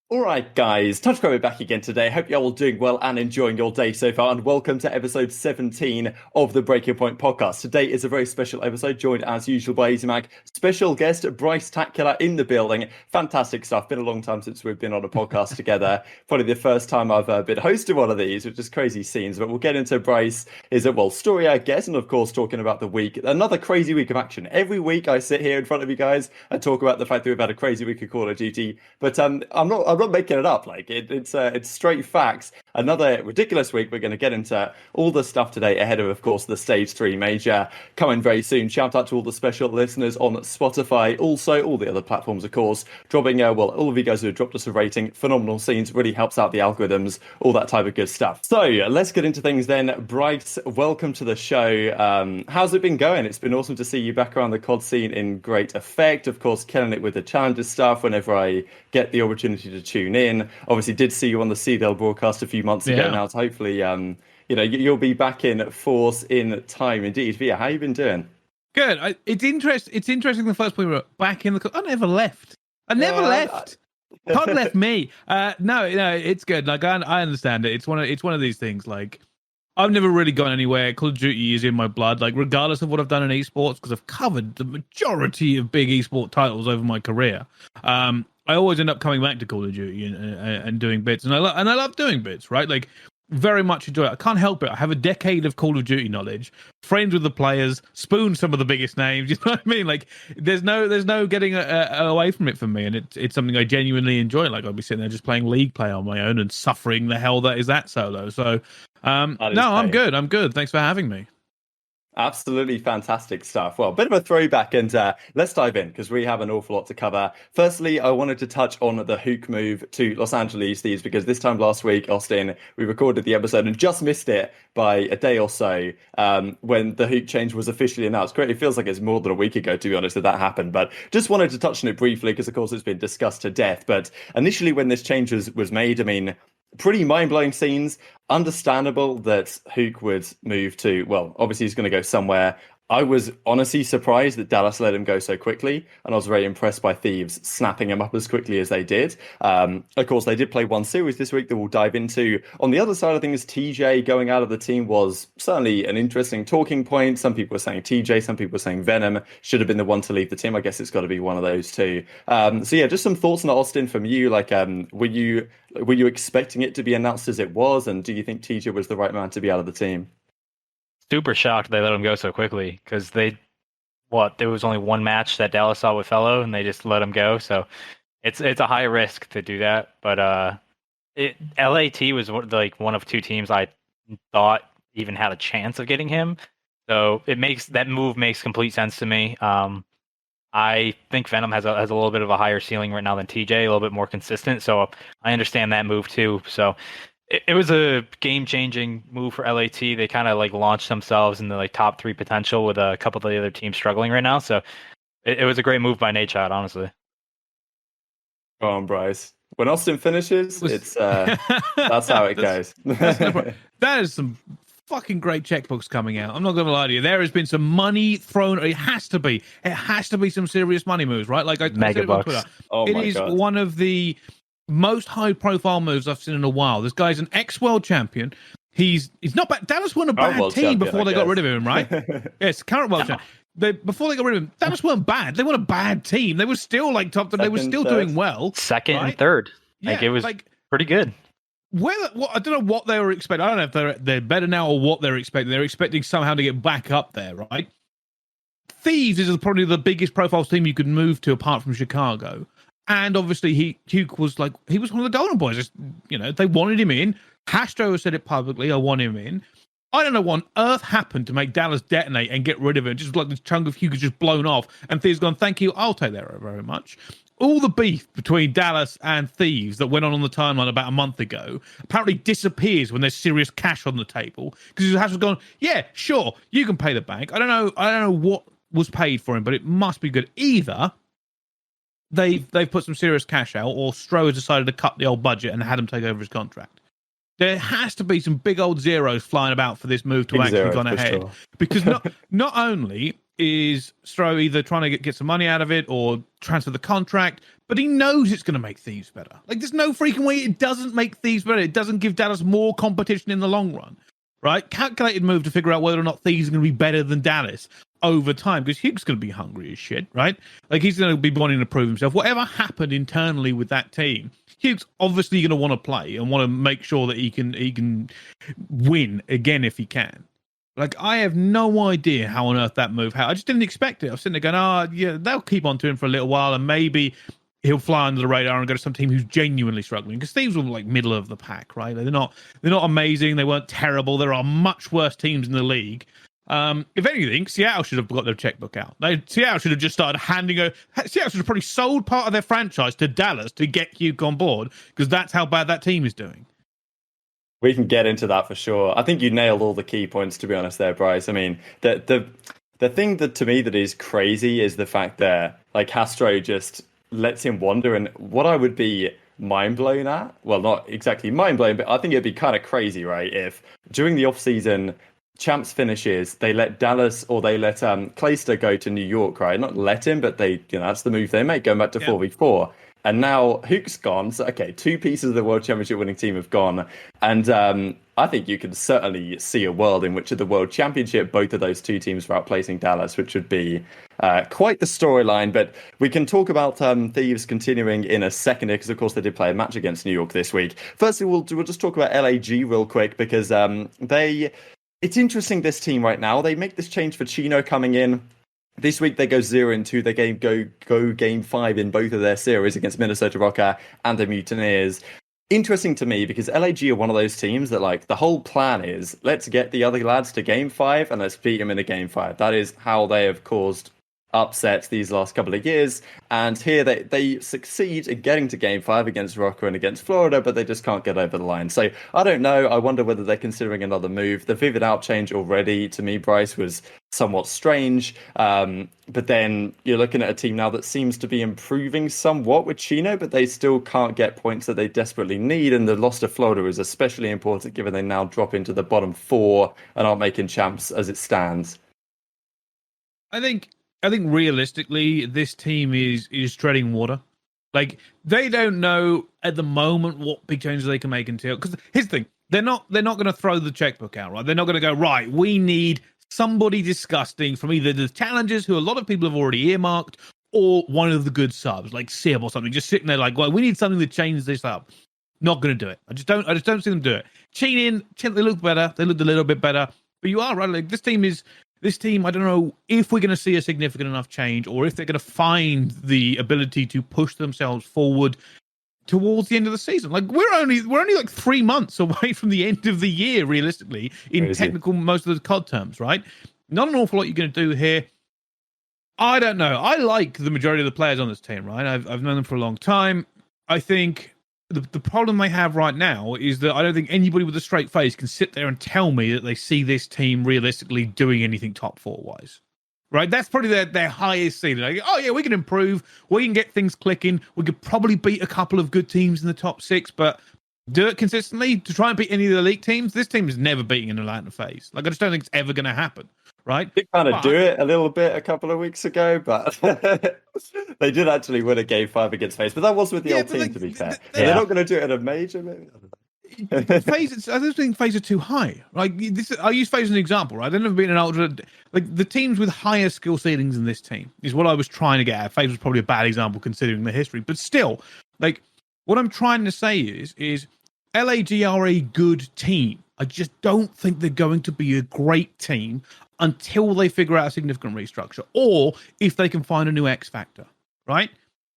All right, guys, TacticalRab back again today. Hope you're all doing well and enjoying your day so far. And welcome to episode 17 of the Breaking Point podcast. Today is a very special episode, joined as usual by EasyMac. Special guest Brice Tacular in the building. Fantastic stuff. Been a long time since we've been on a podcast together. Probably the first time I've been hosting one of these, which is crazy scenes. But we'll get into Brice is it story, I guess, and of course talking about the week. Another crazy week of action. Every week I sit here in front of you guys and talk about the fact that we've had a crazy week of Call of Duty. But I'm not making it up. Like it's straight facts. Another ridiculous week. We're going to get into all the stuff today ahead of course, the Stage 3 major coming very soon. Shout out to all the special listeners on Spotify. Also, all the other platforms, of course, dropping, all of you guys who have dropped us a rating. Phenomenal scenes. Really helps out the algorithms, all that type of good stuff. So let's get into things then. Brice, welcome to the show. How's it been going? It's been awesome to see you back around the COD scene in great effect. Of course, killing it with the challenges stuff whenever I get the opportunity to tune in. Obviously, did see you on the CDL broadcast a few months ago now. So hopefully, you'll be back in force in time indeed. But yeah, how you been doing? Good. It's interesting. The first point we were back in the. I never left. I never left. COD left me. No, it's good. Like I understand it. It's one of these things. Like I've never really gone anywhere. Call of Duty is in my blood. Like regardless of what I've done in esports, because I've covered the majority of big esport titles over my career. I always end up coming back to Call of Duty and doing bits, and I love doing bits, right? Like very much enjoy it. I can't help it. I have a decade of Call of Duty knowledge, friends with the players, spoon some of the biggest names. You know what I mean? Like there's no getting away from it for me, and it's something I genuinely enjoy. Like I'll be sitting there just playing League play on my own and suffering the hell that is that solo. So I'm good. I'm good. Thanks for having me. Absolutely fantastic stuff. Well, a bit of a throwback, and let's dive in because we have an awful lot to cover. Firstly, I wanted to touch on the Huke move to Los Angeles Thieves because this time last week, Austin, we recorded the episode and just missed it by a day or so when the Huke change was officially announced. Great. It feels like it's more than a week ago, to be honest, that happened. But just wanted to touch on it briefly because, of course, it's been discussed to death. But initially, when this change was made, I mean, pretty mind-blowing scenes. Understandable that Huke would move to, well, obviously he's going to go somewhere. I was honestly surprised that Dallas let him go so quickly, and I was very impressed by Thieves snapping him up as quickly as they did. Of course, they did play one series this week that we'll dive into. On the other side of things, TJ going out of the team was certainly an interesting talking point. Some people were saying TJ, some people were saying Venom should have been the one to leave the team. I guess it's got to be one of those two. So yeah, just some thoughts on Austin from you. Like, were you expecting it to be announced as it was, and do you think TJ was the right man to be out of the team? Super shocked they let him go so quickly because there was only one match that Dallas saw with Fellow and they just let him go. So it's a high risk to do that. But LAT was one of two teams I thought even had a chance of getting him. So that move makes complete sense to me. I think Venom has a little bit of a higher ceiling right now than TJ, a little bit more consistent. So I understand that move too. So it was a game-changing move for LAT. They kind of launched themselves in the top 3 potential with a couple of the other teams struggling right now. So it was a great move by Nadeshot, honestly. Go on, Brice. When Austin finishes, it's that's how it goes. That is some fucking great checkbooks coming out. I'm not going to lie to you. There has been some money thrown. It has to be some serious money moves, right? Like Mega bucks. It is one of the most high-profile moves I've seen in a while. This guy's an ex-world champion. He's not bad. Dallas weren't a bad team before they got rid of him, right? Yes, current world champion. Before they got rid of him, Dallas weren't bad. They weren't a bad team. They were still top. They were still doing well. Second and third. Yeah, it was pretty good. I don't know what they were expecting. I don't know if they're better now or what they're expecting. They're expecting somehow to get back up there, right? Thieves is probably the biggest profile team you could move to apart from Chicago. And obviously, Huke was he was one of the golden boys. They wanted him in. Hastro said it publicly. I want him in. I don't know what on earth happened to make Dallas detonate and get rid of him. Just like this chunk of Huke is just blown off. And Thieves gone, thank you. I'll take that very much. All the beef between Dallas and Thieves that went on the timeline about a month ago apparently disappears when there's serious cash on the table. Because Hastro gone, yeah, sure, you can pay the bank. I don't know what was paid for him, but it must be good. Either they've put some serious cash out, or Stro has decided to cut the old budget and had him take over his contract. There has to be some big old zeros flying about for this move to actually gone ahead. Sure. Because not only is Stro either trying to get some money out of it or transfer the contract, but he knows it's going to make Thieves better. Like, there's no freaking way it doesn't make Thieves better. It doesn't give Dallas more competition in the long run, right? Calculated move to figure out whether or not Thieves are going to be better than Dallas over time, because Huke's going to be hungry as shit, right? Like, he's going to be wanting to prove himself. Whatever happened internally with that team, Huke's obviously going to want to play and want to make sure that he can win again if he can. Like, I have no idea how on earth that move happened. I just didn't expect it. I was sitting there going, yeah, they'll keep on to him for a little while, and maybe he'll fly under the radar and go to some team who's genuinely struggling. Because Thieves were like middle of the pack, right? They're not amazing. They weren't terrible. There are much worse teams in the league. If anything, Seattle should have got their checkbook out. Seattle should have just started Seattle should have probably sold part of their franchise to Dallas to get Huke on board, because that's how bad that team is doing. We can get into that for sure. I think you nailed all the key points, to be honest, there, Brice. I mean, the thing that to me that is crazy is the fact that like Castro just lets him wander. And what I would be mind blown at, well, not exactly mind blown, but I think it'd be kind of crazy, right? If during the off season, Champs finishes, they let Dallas or they let Clayster go to New York, right? Not let him, but they, that's the move they make, going back to 4v4. And now Huke's gone. So, okay, 2 pieces of the World Championship winning team have gone. And I think you can certainly see a world in which at the World Championship, both of those 2 teams were outplacing Dallas, which would be quite the storyline. But we can talk about Thieves continuing in a second here, because, of course, they did play a match against New York this week. Firstly, we'll just talk about LAG real quick, because it's interesting, this team right now. They make this change for Chino coming in. This week they go 0-2. They go game 5 in both of their series against Minnesota Rokkr and the Mutineers. Interesting to me, because LAG are one of those teams that, like, the whole plan is let's get the other lads to game 5 and let's beat them in a game 5. That is how they have caused upsets these last couple of years. And here they succeed in getting to game 5 against Rokkr and against Florida, but they just can't get over the line. So I don't know. I wonder whether they're considering another move. The Vivid out change already, to me, Brice, was somewhat strange. But then you're looking at a team now that seems to be improving somewhat with Chino, but they still can't get points that they desperately need. And the loss to Florida is especially important, given they now drop into the bottom 4 and aren't making champs as it stands. I think realistically, this team is treading water. Like, they don't know at the moment what big changes they can make until, because here's the thing, they're not going to throw the checkbook out, right? They're not going to go, right, we need somebody disgusting from either the challengers, who a lot of people have already earmarked, or one of the good subs like Sib or something, just sitting there like, well, we need something to change this up. Not going to do it. I just don't see them do it. Cheating, they look better. They looked a little bit better, but you are right. Like, this team, I don't know if we're going to see a significant enough change, or if they're going to find the ability to push themselves forward towards the end of the season. Like, we're only like 3 months away from the end of the year, realistically, in technical, most of the COD terms, right? Not an awful lot you're going to do here. I don't know. I like the majority of the players on this team, right? I've known them for a long time. I think the problem they have right now is that I don't think anybody with a straight face can sit there and tell me that they see this team realistically doing anything top 4 wise. Right? That's probably their highest ceiling. Like, oh yeah, we can improve. We can get things clicking. We could probably beat a couple of good teams in the top 6, but do it consistently to try and beat any of the elite teams. This team is never beating an Atlanta FaZe. Like, I just don't think it's ever going to happen. Right? They kind of do it a little bit a couple of weeks ago, but they did actually win a game 5 against FaZe. But that was with the old team, to be fair. They're not going to do it at a major, maybe. FaZe, I don't think FaZe are too high. Like, I use FaZe as an example, right? They've never been an ultra. Like, the teams with higher skill ceilings than this team is what I was trying to get at. FaZe was probably a bad example considering the history, but still, like, what I'm trying to say is LAG are a good team. I just don't think they're going to be a great team until they figure out a significant restructure, or if they can find a new X factor, right?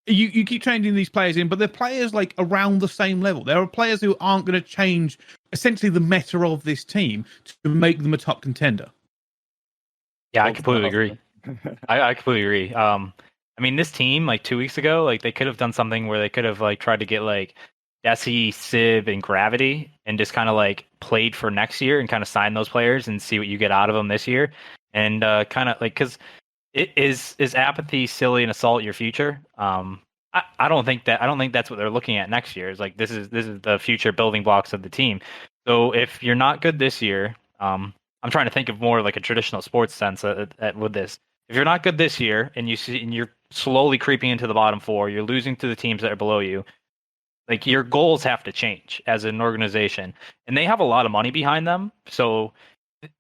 You keep changing these players in, but they're players like around the same level. There are players who aren't going to change essentially the meta of this team to make them a top contender. Yeah, I completely agree. I completely agree. I mean, this team, like 2 weeks ago, like they could have done something where they could have like tried to get like Desi, Sib, and Gravity, and just kind of like played for next year and kind of sign those players and see what you get out of them this year, and kind of like, because it is apathy, silly, and assault your future. I don't think that's what they're looking at next year. It's like this is the future building blocks of the team. So if you're not good this year, I'm trying to think of more like a traditional sports sense with this. If you're not good this year and you're slowly creeping into the bottom four. You're losing to the teams that are below you. Like, your goals have to change as an organization, and they have a lot of money behind them. So,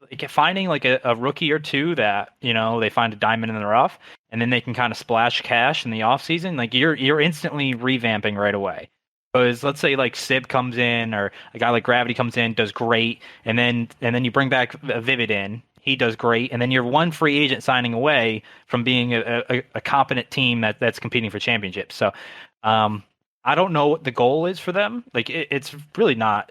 like, finding like a rookie or two that they find a diamond in the rough, and then they can kind of splash cash in the off season. Like, you're instantly revamping right away. Because let's say like Sib comes in, or a guy like Gravity comes in, does great, and then you bring back Vivid in. He does great, and then you're one free agent signing away from being a competent team that's competing for championships. So, I don't know what the goal is for them. Like, it's really not.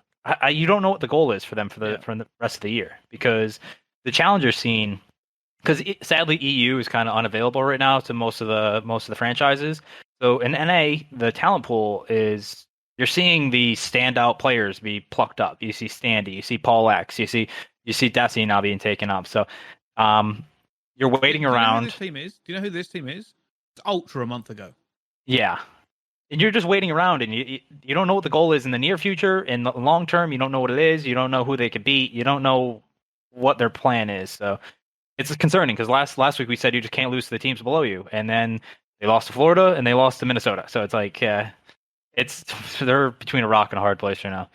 You don't know what the goal is for them for the rest of the year, because the challenger scene, because sadly EU is kind of unavailable right now to most of the franchises. So in NA, the talent pool is, you're seeing the standout players be plucked up. You see Standy, you see Paul X, you see Desi now being taken up. So you're waiting around. Do you know who this team is? It's Ultra a month ago. Yeah. And you're just waiting around, and you don't know what the goal is in the near future. In the long term, you don't know what it is. You don't know who they could beat. You don't know what their plan is. So it's concerning, because last week we said you just can't lose to the teams below you, and then they lost to Florida and they lost to Minnesota. So it's like they're between a rock and a hard place right now.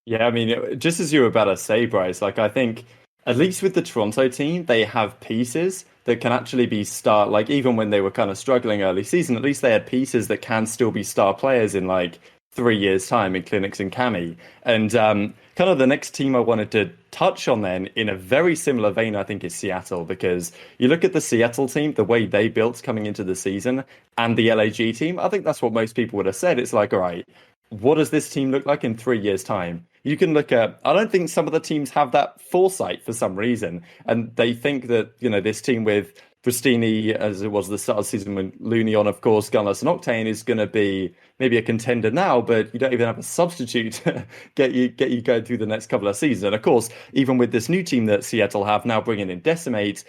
Yeah, I mean, just as you were about to say, Brice, like, I think at least with the Toronto team, they have pieces that can actually be star. Like, even when they were kind of struggling early season, at least they had pieces that can still be star players in like 3 years' time in Clinics and Cami. And kind of the next team I wanted to touch on then, in a very similar vein, I think, is Seattle, because you look at the Seattle team, the way they built coming into the season, and the LAG team, I think that's what most people would have said. It's like, all right, what does this team look like in 3 years' time? You can look at, I don't think some of the teams have that foresight for some reason. And they think that, this team with Pristini, as it was the start of the season with Looney on, of course, Gunless and Octane, is going to be maybe a contender now, but you don't even have a substitute to get you going through the next couple of seasons. And of course, even with this new team that Seattle have now bringing in Decimate,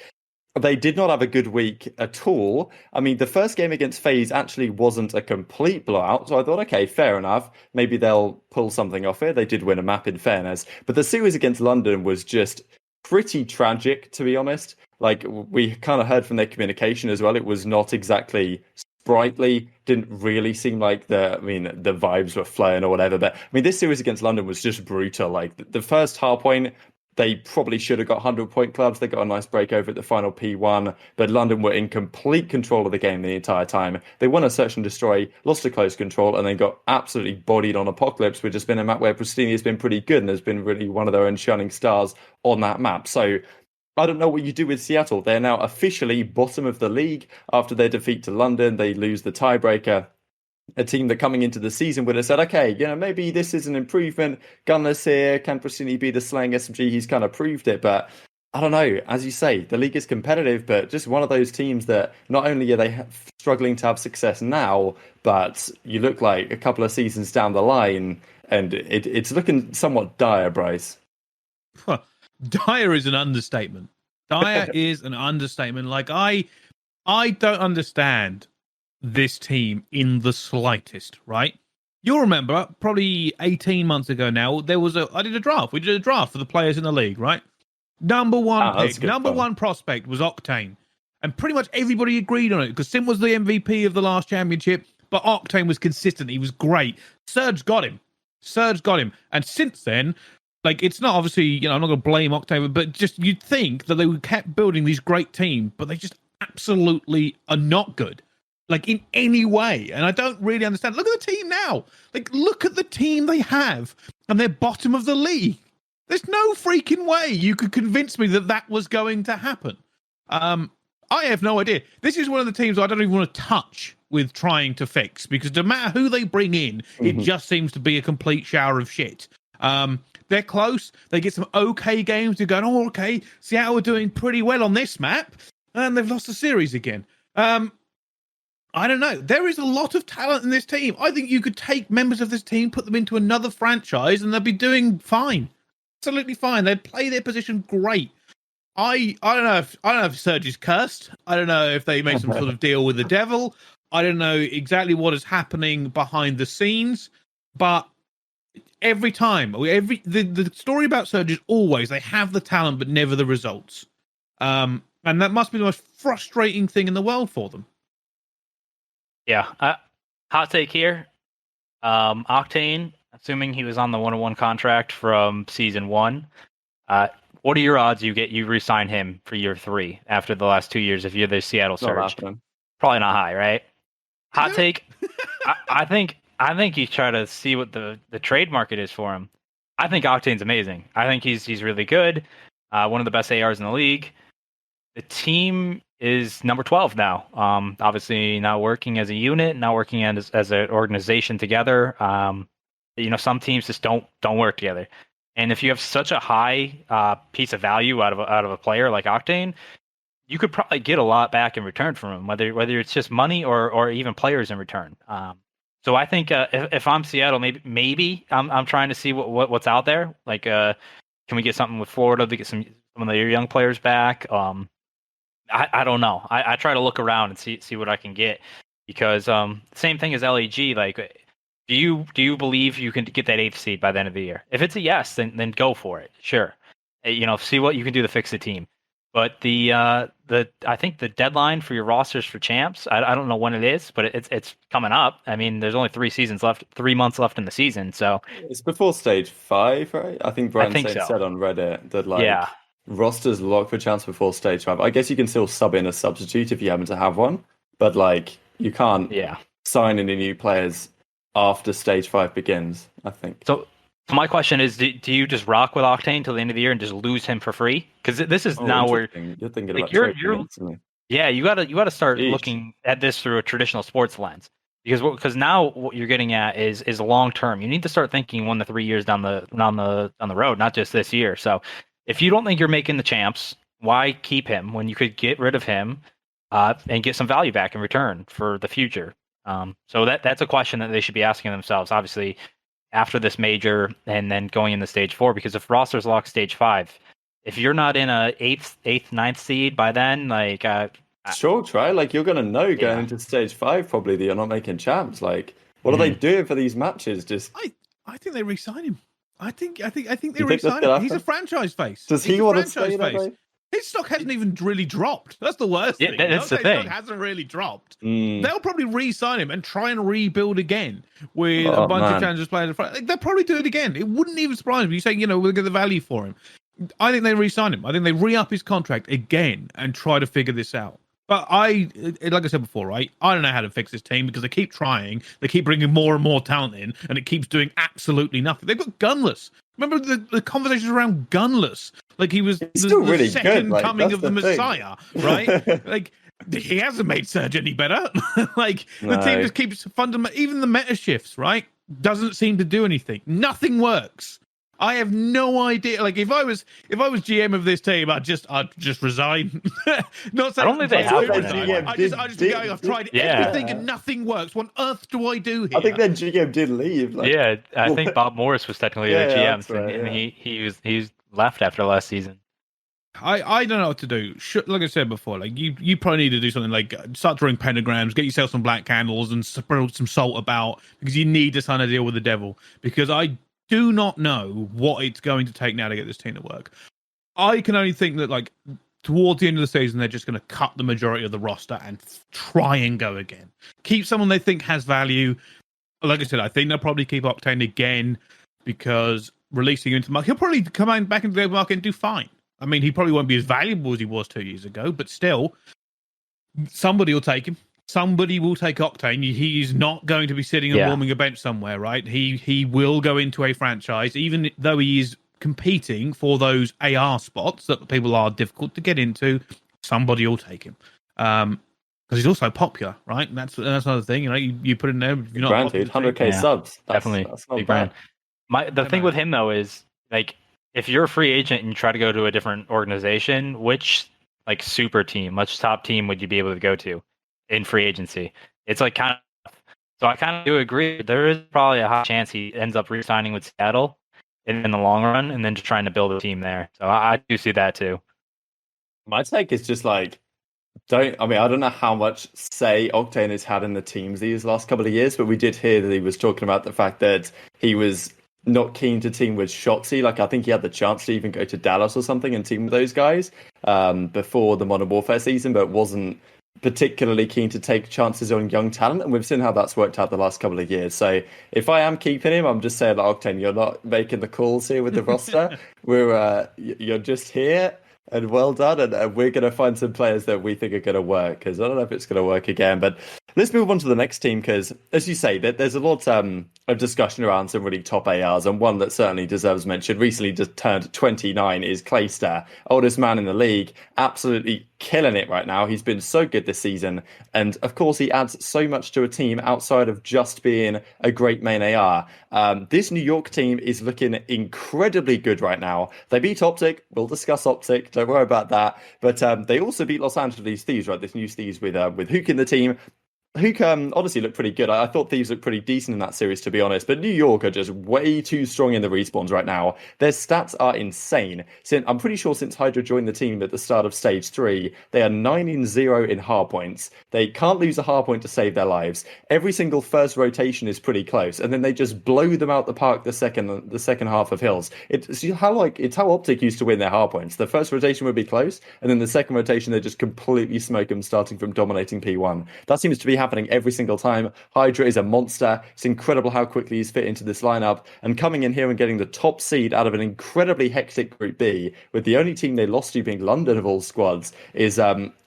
they did not have a good week at all. I mean, the first game against FaZe actually wasn't a complete blowout, so I thought, okay, fair enough. Maybe they'll pull something off here. They did win a map, in fairness. But the series against London was just pretty tragic, to be honest. Like, we kind of heard from their communication as well. It was not exactly sprightly. Didn't really seem like the vibes were flowing or whatever. But, I mean, this series against London was just brutal. Like, the first hard point, they probably should have got 100-point clubs. They got a nice break over at the final P1, but London were in complete control of the game the entire time. They won a search and destroy, lost to close control, and then got absolutely bodied on Apocalypse, which has been a map where Pristini has been pretty good and has been really one of their own shining stars on that map. So I don't know what you do with Seattle. They're now officially bottom of the league after their defeat to London. They lose the tiebreaker. A team that coming into the season would have said, okay, maybe this is an improvement. Gunless here. Can Pristini be the slaying SMG? He's kind of proved it. But I don't know. As you say, the league is competitive, but just one of those teams that not only are they struggling to have success now, but you look like a couple of seasons down the line, and it's looking somewhat dire, Brice. Dire is an understatement. Dire is an understatement. Like, I don't understand this team in the slightest, right? You'll remember probably 18 months ago now, I did a draft. We did a draft for the players in the league, right? Number one pick, number one prospect was Octane. And pretty much everybody agreed on it, because Sim was the MVP of the last championship, but Octane was consistent. He was great. Surge got him. And since then, like, it's not obviously, I'm not going to blame Octane, but just you'd think that they kept building these great teams, but they just absolutely are not good. Like, in any way. And I don't really understand. Look at the team now. Like, look at the team they have. And they're bottom of the league. There's no freaking way you could convince me that was going to happen. I have no idea. This is one of the teams I don't even want to touch with trying to fix. Because no matter who they bring in, it just seems to be a complete shower of shit. They're close. They get some okay games. They're going, oh, okay, Seattle are doing pretty well on this map. And they've lost the series again. I don't know. There is a lot of talent in this team. I think you could take members of this team, put them into another franchise, and they'll be doing fine. Absolutely fine. They'd play their position great. I don't know if Surge is cursed. I don't know if they made some sort of deal with the devil. I don't know exactly what is happening behind the scenes, but every time, the story about Surge is always they have the talent but never the results. And And that must be the most frustrating thing in the world for them. Yeah. Hot take here. Octane, assuming he was on the 1-on-1 contract from season 1, what are your odds you re-sign him for year 3 after the last 2 years if you're the Seattle Surge? Probably not high, right? Hot take. I think you try to see what the trade market is for him. I think Octane's amazing. I think he's really good. One of the best ARs in the league. The team is number 12 now. Obviously not working as a unit, not working as an organization together. Some teams just don't work together. And if you have such a high piece of value out of a player like Octane, you could probably get a lot back in return from him, whether it's just money or even players in return. So I think if I'm Seattle, maybe I'm trying to see what's out there. Like, can we get something with Florida to get some of their young players back? I don't know. I try to look around and see what I can get, because same thing as LEG. Like, do you believe you can get that 8th seed by the end of the year? If it's a yes, then go for it. Sure, see what you can do to fix the team. But I think the deadline for your rosters for champs, I don't know when it is, but it's coming up. I mean, there's only 3 months left in the season, so it's before stage 5, right? I think Brian said on Reddit that rosters locked for champs before stage 5. I guess you can still sub in a substitute if you happen to have one, but you can't sign any new players after stage 5 begins, I think. So my question is, do you just rock with Octane till the end of the year and just lose him for free? Because this is now where you're thinking about trading. Yeah, you gotta start looking at this through a traditional sports lens, because now what you're getting at is long term. You need to start thinking 1 to 3 years down the road, not just this year. So if you don't think you're making the champs, why keep him when you could get rid of him and get some value back in return for the future? So that's a question that they should be asking themselves, obviously, after this major and then going into stage 4, because if rosters lock stage 5, if you're not in a 8th, 9th seed by then, sure, try. You're gonna know going into stage 5 probably that you're not making champs. What are they doing for these matches? I think they re-sign him. I think they re-sign him. He's a franchise face. Does he want to stay there? His stock hasn't even really dropped. That's the worst thing. That's the thing. His stock hasn't really dropped. They'll probably re-sign him and try and rebuild again with a bunch of challenges players. They'll probably do it again. It wouldn't even surprise me. You say, we'll get the value for him. I think they re-sign him. I think they re-up his contract again and try to figure this out. But like I said before, right? I don't know how to fix this team because they keep trying. They keep bringing more and more talent in, and it keeps doing absolutely nothing. They've got Gunless. Remember the conversations around Gunless? He was the really second good. coming of the Messiah, right? He hasn't made Surge any better. The team just keeps even the meta shifts, right? Doesn't seem to do anything. Nothing works. I have no idea. If I was GM of this team, I'd just resign. Not saying I don't think they have one. I just be going, I've tried everything and nothing works. What on earth do I do here? I think their GM did leave. I think Bob Morris was technically the GM, and he left after last season. I don't know what to do. Like I said before, you probably need to do something start drawing pentagrams, get yourself some black candles, and sprinkle some salt about, because you need to sign a deal with the devil. Because I do not know what it's going to take now to get this team to work. I can only think that towards the end of the season, they're just going to cut the majority of the roster and try and go again. Keep someone they think has value. Like I said, I think they'll probably keep Octane again, because releasing him into the market, he'll probably come back into the market and do fine. I mean, he probably won't be as valuable as he was 2 years ago, but still, somebody will take him. Somebody will take Octane. He's not going to be sitting and warming a bench somewhere, right? He will go into a franchise, even though he is competing for those AR spots that people are difficult to get into. Somebody will take him. Because he's also popular, right? And that's another thing. You put in there. You're not granted, 100k subs. Definitely, that's not big bad. The thing with him though is if you're a free agent and you try to go to a different organization, which super team, which top team would you be able to go to in free agency? It's kind of. So I kind of do agree. There is probably a high chance he ends up re-signing with Seattle in the long run, and then just trying to build a team there. So I do see that too. My take is just I don't know how much say Octane has had in the teams these last couple of years, but we did hear that he was talking about the fact that he was not keen to team with Shotzzy. Like, I think he had the chance to even go to Dallas or something and team with those guys before the Modern Warfare season, but wasn't particularly keen to take chances on young talent. And we've seen how that's worked out the last couple of years. So if I am keeping him, I'm just saying, like, Octane, you're not making the calls here with the roster. You're just here. And well done, and we're going to find some players that we think are going to work, because I don't know if it's going to work again. But let's move on to the next team, because, as you say, there's a lot of discussion around some really top ARs, and one that certainly deserves mention, recently just turned 29, is Clayster, oldest man in the league, absolutely killing it right now. He's been so good this season, and of course he adds so much to a team outside of just being a great main AR. This New York team is looking incredibly good right now. They beat OpTic. We'll discuss OpTic. Don't worry about that. But they also beat Los Angeles Thieves, right? This new Thieves with Huke in the team. Huke honestly looked pretty good. I thought Thieves looked pretty decent in that series, to be honest. But New York are just way too strong in the respawns right now. Their stats are insane. I'm pretty sure since Hydra joined the team at the start of Stage 3, they are 9-0 in hardpoints. They can't lose a hardpoint to save their lives. Every single first rotation is pretty close, and then they just blow them out the park the second half of hills. It's how OpTic used to win their hardpoints. The first rotation would be close, and then the second rotation they just completely smoke them, starting from dominating P1. That seems to be happening every single time. Hydra is a monster. It's incredible how quickly he's fit into this lineup, and coming in here and getting the top seed out of an incredibly hectic Group B, with the only team they lost to being London of all squads, is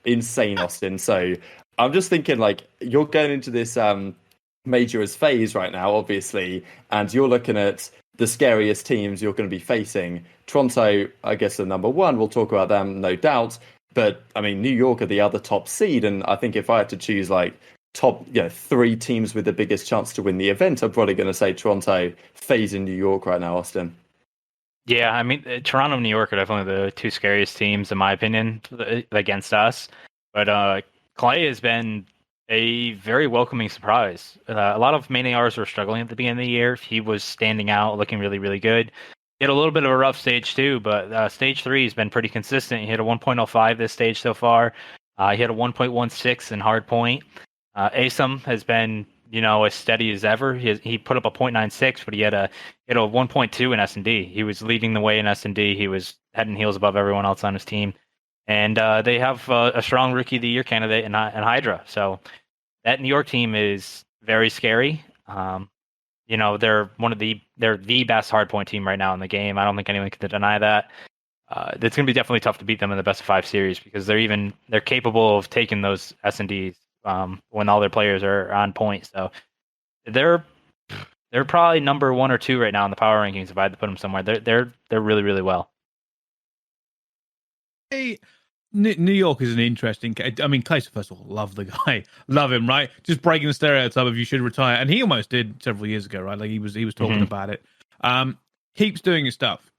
insane, Austin. So I'm just thinking, like, you're going into this major as FaZe right now, obviously, and you're looking at the scariest teams you're going to be facing. Toronto, I guess, are number one. We'll talk about them, no doubt. But I mean, New York are the other top seed, and I think if I had to choose, like, top, three teams with the biggest chance to win the event, I'm probably going to say Toronto, FaZe, and New York right now, Austin. Yeah, I mean, Toronto and New York are definitely the two scariest teams, in my opinion, against us. But Clay has been a very welcoming surprise. A lot of main ARs were struggling at the beginning of the year. He was standing out, looking really, really good. He had a little bit of a rough stage 2, but stage 3 has been pretty consistent. He hit a 1.05 this stage so far. He hit a 1.16 in hard point. ASIM has been, as steady as ever. He put up a 0.96, but he had a 1.2 in S&D. He was leading the way in S&D. He was head and heels above everyone else on his team. And they have a strong Rookie of the Year candidate in Hydra. So that New York team is very scary. They're the best hardpoint team right now in the game. I don't think anyone can deny that. It's going to be definitely tough to beat them in the best of 5 series, because they're capable of taking those S&Ds when all their players are on point. So they're probably number 1 or 2 right now in the power rankings. If I had to put them somewhere, they're really, really well. Hey, New York is an interesting case. I mean, Clayster, first of all, love the guy, love him, right? Just breaking the stereotype of you should retire, and he almost did several years ago, right? Like he was talking about it. Keeps doing his stuff.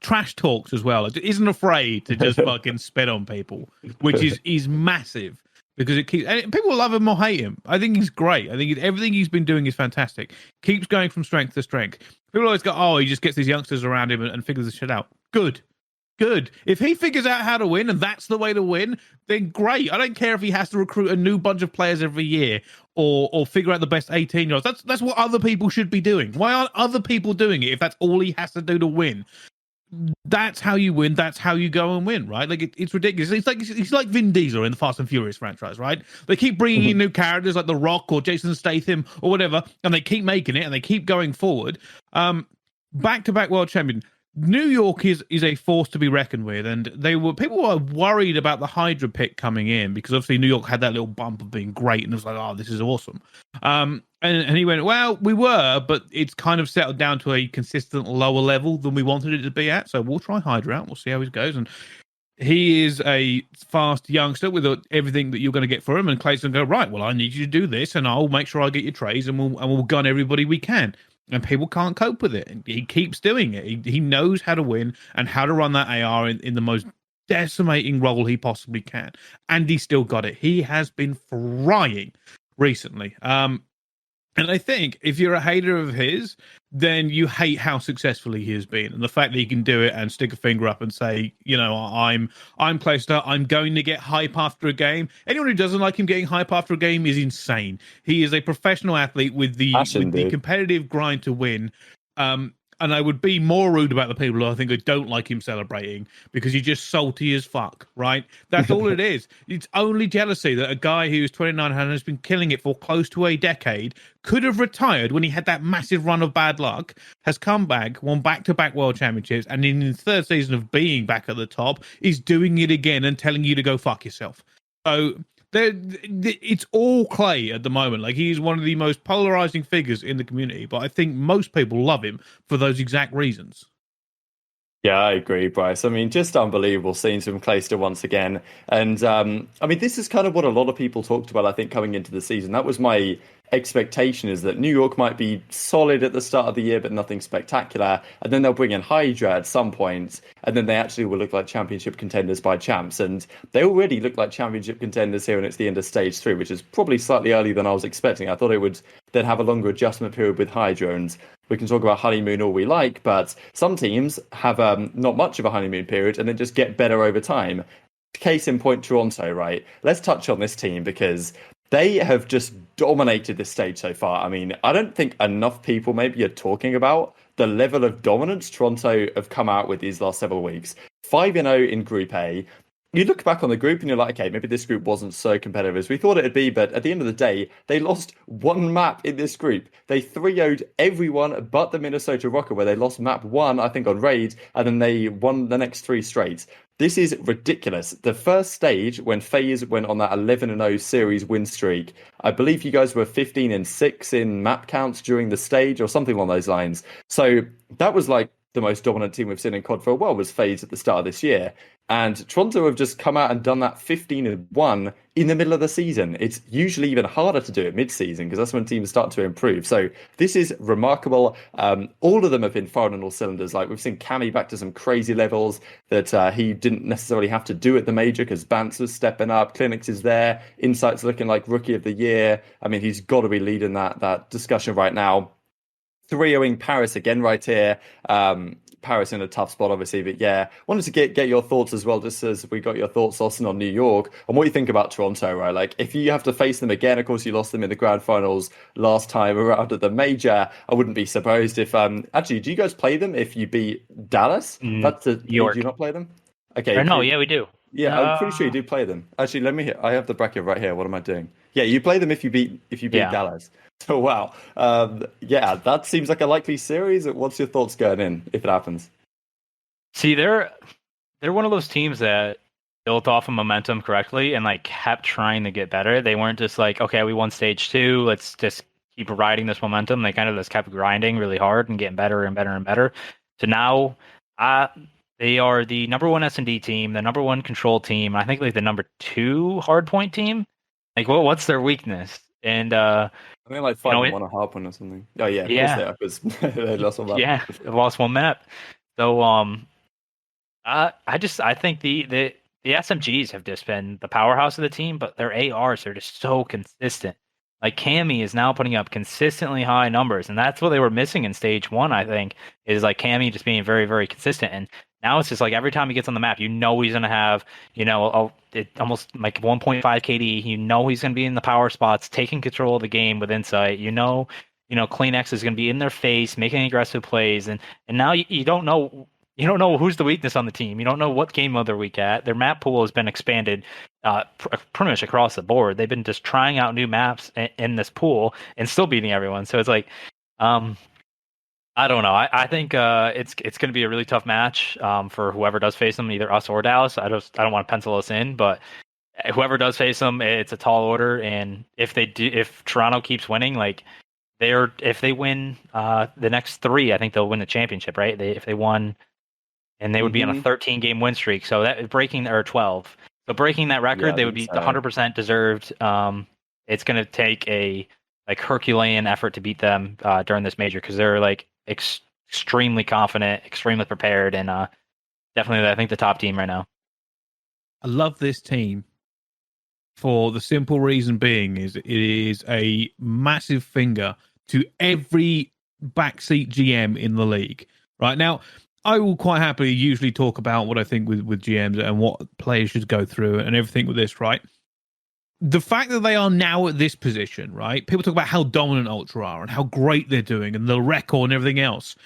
Trash talks as well. Isn't afraid to just fucking spit on people, which is massive, because it keeps, and people love him or hate him. I think he's great. I think everything he's been doing is fantastic. Keeps going from strength to strength. People always go, "Oh, he just gets these youngsters around him and figures the shit out." Good. If he figures out how to win, and that's the way to win, then great. I don't care if he has to recruit a new bunch of players every year or figure out the best 18-year-olds. That's what other people should be doing. Why aren't other people doing it if that's all he has to do to win? That's how you win. That's how you go and win, right? Like it's ridiculous. He's like Vin Diesel in the Fast and Furious franchise, right? They keep bringing in new characters like The Rock or Jason Statham or whatever, and they keep making it and they keep going forward. Back-to-back world champion. New York is a force to be reckoned with, and people were worried about the Hydra pick coming in, because obviously New York had that little bump of being great, and it was like, oh, this is awesome. And he went, well, we were, but it's kind of settled down to a consistent lower level than we wanted it to be at. So we'll try Hydra out. We'll see how it goes. And he is a fast youngster with everything that you're going to get for him. And Clayton go, right, well, I need you to do this, and I'll make sure I get your trays, and we'll gun everybody we can. And people can't cope with it. And he keeps doing it. He knows how to win and how to run that AR in the most decimating role he possibly can. And he still got it. He has been frying recently. And I think if you're a hater of his, then you hate how successful he has been. And the fact that he can do it and stick a finger up and say, I'm Clayster, I'm going to get hype after a game. Anyone who doesn't like him getting hype after a game is insane. He is a professional athlete with the competitive grind to win. And I would be more rude about the people who I think I don't like him celebrating because you're just salty as fuck, right? That's all it is. It's only jealousy that a guy who's 29 and has been killing it for close to a decade, could have retired when he had that massive run of bad luck, has come back, won back-to-back world championships, and in his third season of being back at the top, is doing it again and telling you to go fuck yourself. So it's all Clay at the moment. Like, he's one of the most polarizing figures in the community, but I think most people love him for those exact reasons. Yeah, I agree, Brice. I mean, just unbelievable scenes from Clayster once again. And I mean, this is kind of what a lot of people talked about, I think, coming into the season. That was my expectation, is that New York might be solid at the start of the year, but nothing spectacular. And then they'll bring in Hydra at some point, and then they actually will look like championship contenders by champs. And they already look like championship contenders here, and it's the end of stage 3, which is probably slightly earlier than I was expecting. I thought it would then have a longer adjustment period with Hydra, and we can talk about honeymoon all we like, but some teams have not much of a honeymoon period and then just get better over time. Case in point, Toronto, right? Let's touch on this team because they have just dominated this stage so far. I mean, I don't think enough people maybe are talking about the level of dominance Toronto have come out with these last several weeks. 5-0 in Group A. You look back on the group and you're like, okay, maybe this group wasn't so competitive as we thought it'd be, but at the end of the day, they lost one map in this group. They 3-0'd everyone but the Minnesota Rokkr, where they lost map 1, I think, on Raid, and then they won the next 3 straight. This is ridiculous. The first stage, when FaZe went on that 11-0 series win streak, I believe you guys were 15-6 in map counts during the stage, or something along those lines. So that was like the most dominant team we've seen in COD for a while, was FaZe at the start of this year. And Toronto have just come out and done that 15-1 in the middle of the season. It's usually even harder to do it mid-season because that's when teams start to improve. So this is remarkable. All of them have been firing on all cylinders. Like, we've seen Cammy back to some crazy levels that he didn't necessarily have to do at the major because Bance was stepping up. Clinics is there. Insight's looking like rookie of the year. I mean, he's got to be leading that discussion right now. 3-0ing Paris again right here. Paris in a tough spot, obviously, but yeah, wanted to get your thoughts as well, just as we got your thoughts, Austin, on New York, and what you think about Toronto, right? Like, if you have to face them again, of course, you lost them in the grand finals last time around at the major. I wouldn't be surprised if, actually, do you guys play them if you beat Dallas? York. Do you not play them? Okay. No, yeah, we do. Yeah, I'm pretty sure you do play them. Actually, I have the bracket right here. What am I doing? Yeah, you play them if you beat Dallas. Oh, wow. Yeah, that seems like a likely series. What's your thoughts going in if it happens? See, they're one of those teams that built off of momentum correctly and like kept trying to get better. They weren't just like, okay, we won stage 2, let's just keep riding this momentum. They kind of just kept grinding really hard and getting better and better and better. So now they are the number 1 S&D team, the number 1 control team, I think like the number 2 hardpoint team. Like, what's their weakness? And I think like 5-1 a hard one or something. Oh yeah, of course they are, because they lost one map. Yeah, they lost one map. So I think the SMGs have just been the powerhouse of the team, but their ARs are just so consistent. Like, Cammy is now putting up consistently high numbers, and that's what they were missing in stage 1, I think, is like Cammy just being very, very consistent. And now it's just like every time he gets on the map, you know he's going to have, almost like 1.5 KD. You know he's going to be in the power spots, taking control of the game with insight. You know, CleanX is going to be in their face, making aggressive plays. And now you don't know. You don't know who's the weakness on the team. You don't know what game mode they're weak at. Their map pool has been expanded pretty much across the board. They've been just trying out new maps in this pool and still beating everyone. So it's like, I don't know. I think it's going to be a really tough match for whoever does face them, either us or Dallas. I don't want to pencil us in, but whoever does face them, it's a tall order. And if Toronto keeps winning, like if they win the next 3, I think they'll win the championship, right? If they won, and they would be on a 13-game win streak, so that breaking or 12. So breaking that record, they would be 100% deserved. It's going to take a Herculean effort to beat them during this major because they're like extremely confident, extremely prepared, and definitely I think the top team right now. I love this team for the simple reason being is it is a massive finger to every backseat GM in the league. Right now, I will quite happily usually talk about what I think with GMs and what players should go through and everything with this, right? the fact that they are now at this position, right? People talk about how dominant Ultra are and how great they're doing and the record and everything else.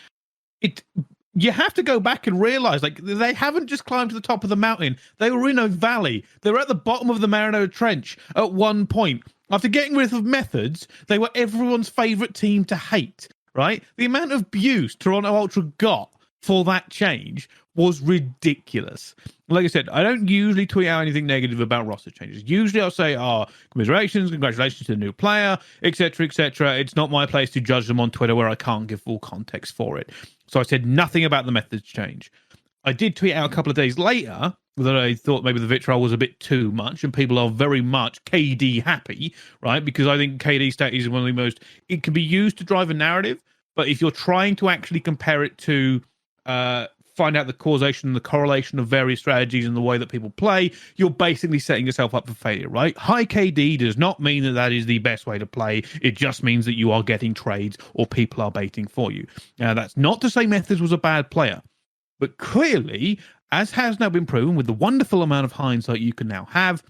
You have to go back and realize, like, they haven't just climbed to the top of the mountain. They were in a valley. They were at the bottom of the Marinero Trench at one point. After getting rid of methods, they were everyone's favorite team to hate, right? The amount of abuse Toronto Ultra got for that change was ridiculous. Like I said, I don't usually tweet out anything negative about roster changes. Usually I'll say, commiserations, congratulations to the new player, etc., etc. It's not my place to judge them on Twitter where I can't give full context for it. So I said nothing about the methods change. I did tweet out a couple of days later that I thought maybe the vitriol was a bit too much, and people are very much KD happy, right? Because I think KD stat is one of the most... It can be used to drive a narrative, but if you're trying to actually compare it to... find out the causation and the correlation of various strategies and the way that people play, you're basically setting yourself up for failure, right? High KD does not mean that that is the best way to play. It just means that you are getting trades or people are baiting for you. Now, that's not to say Methods was a bad player, but clearly, as has now been proven with the wonderful amount of hindsight you can now have,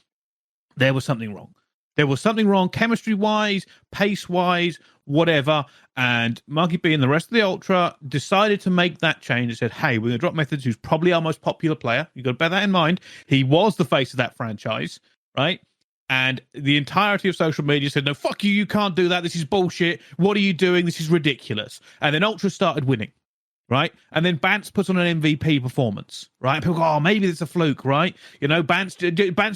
there was something wrong. There was something wrong chemistry-wise, pace-wise, whatever, and Marky B and the rest of the Ultra decided to make that change and said, hey, we're going to drop Methods, who's probably our most popular player. You've got to bear that in mind. He was the face of that franchise, right? And the entirety of social media said, no, fuck you, you can't do that. This is bullshit. What are you doing? This is ridiculous. And then Ultra started winning. Right? And then Bance puts on an MVP performance, right? People go, oh, maybe it's a fluke, right? You know, Bance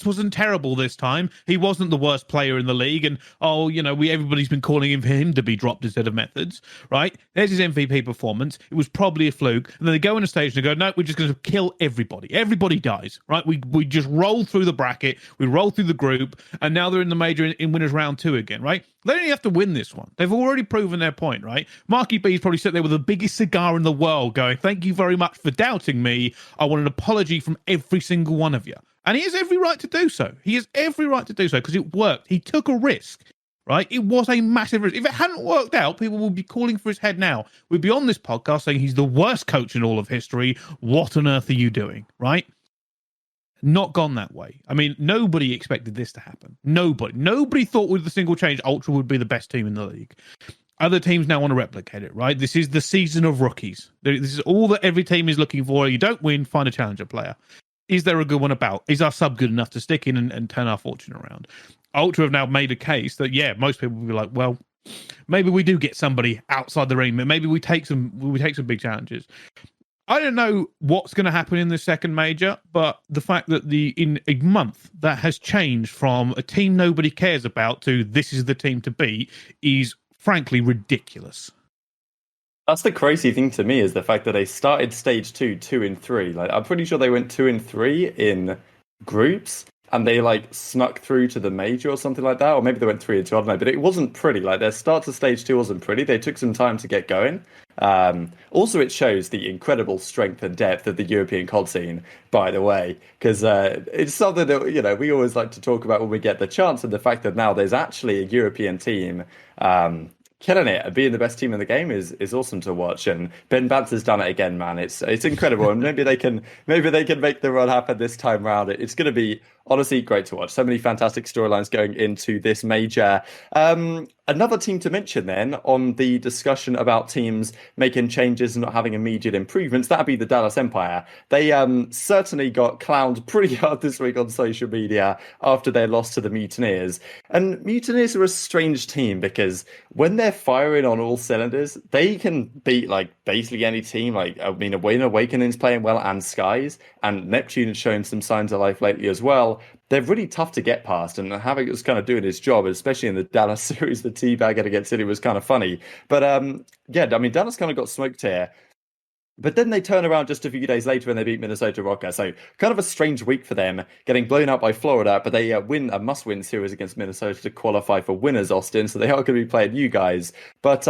wasn't terrible this time. He wasn't the worst player in the league. And, everybody's been calling for him to be dropped instead of Methods, right? There's his MVP performance. It was probably a fluke. And then they go on a stage and go, no, we're just going to kill everybody. Everybody dies, right? We just roll through the bracket. We roll through the group. And now they're in the major in winners round 2 again, right? They don't even have to win this one. They've already proven their point, right? Marky B's probably sat there with the biggest cigar in the world going, thank you very much for doubting me. I want an apology from every single one of you. And he has every right to do so. He has every right to do so because it worked. He took a risk, right? It was a massive risk. If it hadn't worked out, people would be calling for his head now. We'd be on this podcast saying he's the worst coach in all of history. What on earth are you doing, right? Not gone that way. I mean, nobody expected this to happen. Nobody thought with the single change, Ultra would be the best team in the league. Other teams now want to replicate it, right? This is the season of rookies. This is all that every team is looking for. You don't win, find a challenger player. Is there a good one about? Is our sub good enough to stick in and turn our fortune around? Ultra have now made a case that, yeah, most people will be like, well, maybe we do get somebody outside the ring. Maybe we take some big challenges. I don't know what's going to happen in the second major, but the fact that in a month that has changed from a team nobody cares about to this is the team to beat is frankly ridiculous. That's the crazy thing to me is the fact that they started stage 2, 2 and 3. Like, I'm pretty sure they went 2 and 3 in groups, and they snuck through to the major or something like that, or maybe they went 3 and 2. I don't know, but it wasn't pretty. Like, their start to stage 2 wasn't pretty. They took some time to get going. Also, it shows the incredible strength and depth of the European COD scene, by the way, because it's something that we always like to talk about when we get the chance, and the fact that now there's actually a European team killing it and being the best team in the game is awesome to watch. And Ben Bance has done it again, man. It's incredible, and maybe they can make the run happen this time round. It's going to be honestly great to watch. So many fantastic storylines going into this major. Another team to mention then on the discussion about teams making changes and not having immediate improvements, that'd be the Dallas Empire. They certainly got clowned pretty hard this week on social media after their loss to the Mutineers. And Mutineers are a strange team because when they're firing on all cylinders, they can beat basically any team. Awakening's playing well, and Skies, and Neptune has shown some signs of life lately as well. They're really tough to get past, and Havoc was kind of doing his job, especially in the Dallas series. The teabag against City was kind of funny. But Dallas kind of got smoked here. But then they turn around just a few days later and they beat Minnesota Rokkr. So kind of a strange week for them, getting blown out by Florida, but they win a must-win series against Minnesota to qualify for winners, Austin. So they are going to be playing you guys. But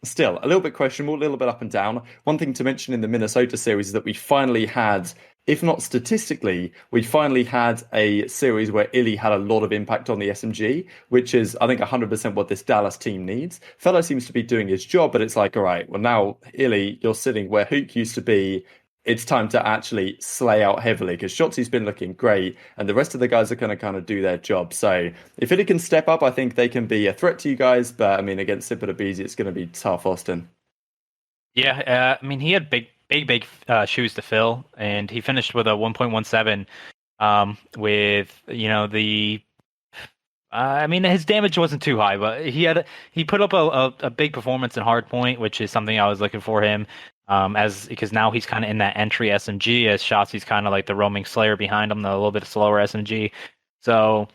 still, a little bit questionable, a little bit up and down. One thing to mention in the Minnesota series is that we finally had, if not statistically, we finally had a series where Illy had a lot of impact on the SMG, which is, I think, 100% what this Dallas team needs. Fellow seems to be doing his job, but it's like, all right, well, now, Illy, you're sitting where Huke used to be. it's time to actually slay out heavily, because Shotzi's been looking great and the rest of the guys are going to kind of do their job. So if it can step up, I think they can be a threat to you guys. But I mean, against Sipper and Beezy, it's going to be tough, Austin. Yeah, I mean, he had big shoes to fill, and he finished with a 1.17 with, I mean, his damage wasn't too high, but he put up a big performance in hardpoint, which is something I was looking for him. Because now he's kind of in that entry SMG, as Shotzzy's kind of like the roaming slayer behind him, the little bit slower SMG. So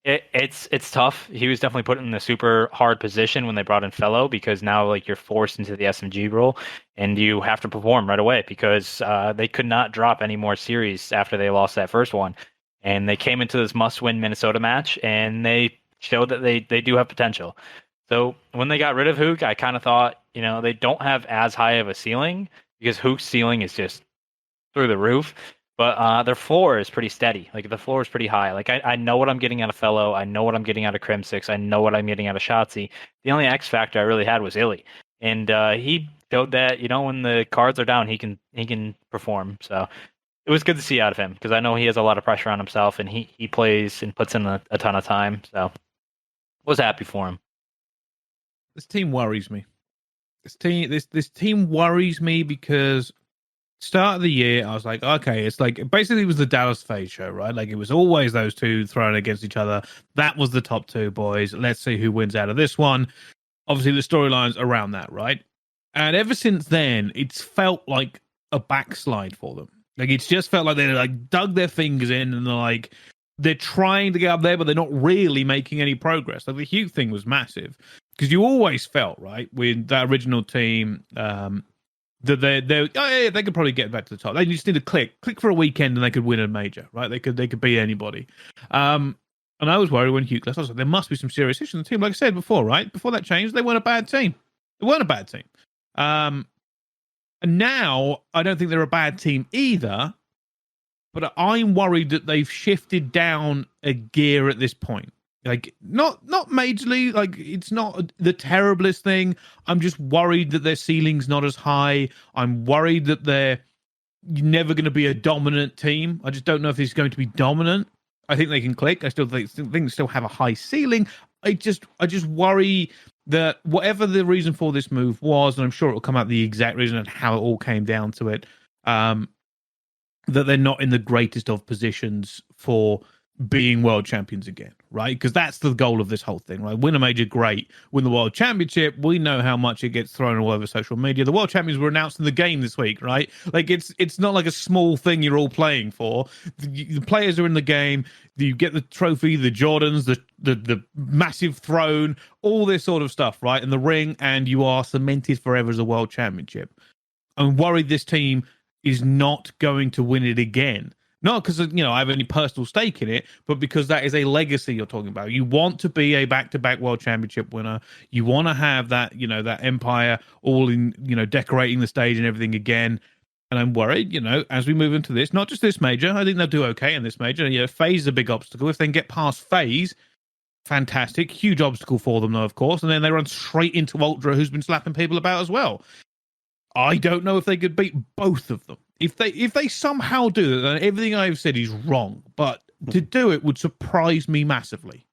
it's tough. He was definitely put in a super hard position when they brought in Fellow, because now like you're forced into the SMG role and you have to perform right away, because they could not drop any more series after they lost that first one. And they came into this must-win Minnesota match, and they showed that they do have potential. So when they got rid of Huke, I kind of thought, they don't have as high of a ceiling, because Huke's ceiling is just through the roof. But their floor is pretty steady. Like, the floor is pretty high. Like, I know what I'm getting out of Fellow. I know what I'm getting out of Crim6. I know what I'm getting out of Shotzi. The only X factor I really had was Illy. And he showed that, when the cards are down, he can perform. So it was good to see out of him, because I know he has a lot of pressure on himself, and he plays and puts in a ton of time. So was happy for him. This team worries me. This team worries me, because start of the year I was like, okay, it's like basically it was the Dallas FaZe show, right? Like, it was always those two thrown against each other. That was the top two boys. Let's see who wins out of this one. Obviously the storylines around that, right? And ever since then, it's felt like a backslide for them. Like, it's just felt like they like dug their fingers in, and they're trying to get up there, but they're not really making any progress. Like, the Huke thing was massive, because you always felt, right, with that original team, that they could probably get back to the top. They just need to click for a weekend, and they could win a major, right? They could beat anybody. And I was worried when Huke left. I was like, there must be some serious issues in the team. Like I said before, right? Before that changed, they weren't a bad team. And now I don't think they're a bad team either, but I'm worried that they've shifted down a gear at this point. Like, not majorly, like, it's not the terriblest thing. I'm just worried that their ceiling's not as high. I'm worried that they're never going to be a dominant team. I just don't know if this is going to be dominant. I think they can click. I still think they still have a high ceiling. I just worry that whatever the reason for this move was, and I'm sure it will come out the exact reason and how it all came down to it, that they're not in the greatest of positions for being world champions again, right? Because that's the goal of this whole thing, right? Win a major, great. Win the world championship, we know how much it gets thrown all over social media. The world champions were announced in the game this week, right? Like, it's not like a small thing you're all playing for. The players are in the game. You get the trophy, the Jordans, the massive throne, all this sort of stuff, right? In the ring, and you are cemented forever as a world championship. I'm worried this team is not going to win it again. Not because, I have any personal stake in it, but because that is a legacy you're talking about. You want to be a back-to-back world championship winner. You want to have that, that empire all in, decorating the stage and everything again. And I'm worried, as we move into this, not just this major, I think they'll do okay in this major. FaZe is a big obstacle. If they can get past FaZe, fantastic. Huge obstacle for them, though, of course. And then they run straight into Ultra, who's been slapping people about as well. I don't know if they could beat both of them. If they somehow do it, then everything I've said is wrong. But to do it would surprise me massively.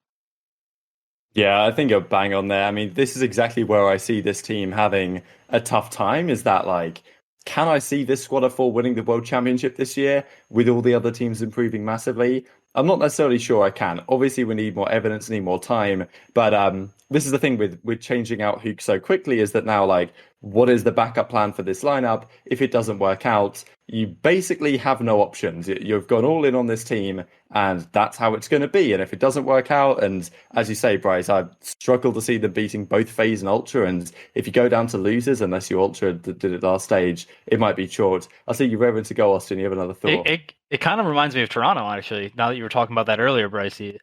Yeah, I think you're bang on there. I mean, this is exactly where I see this team having a tough time, is that, like, can I see this squad of four winning the world championship this year with all the other teams improving massively? I'm not necessarily sure I can. Obviously, we need more evidence, need more time. But this is the thing with changing out Huke so quickly, is that now, like, what is the backup plan for this lineup? If it doesn't work out, you basically have no options. You've gone all in on this team, and that's how it's going to be. And if it doesn't work out, and as you say, Brice, I struggle to see them beating both FaZe and Ultra. And if you go down to losers, unless you Ultra did it last stage, it might be short. I'll see you ready to go, Austin. You have another thought? It kind of reminds me of Toronto, actually. Now that you were talking about that earlier, Brice, it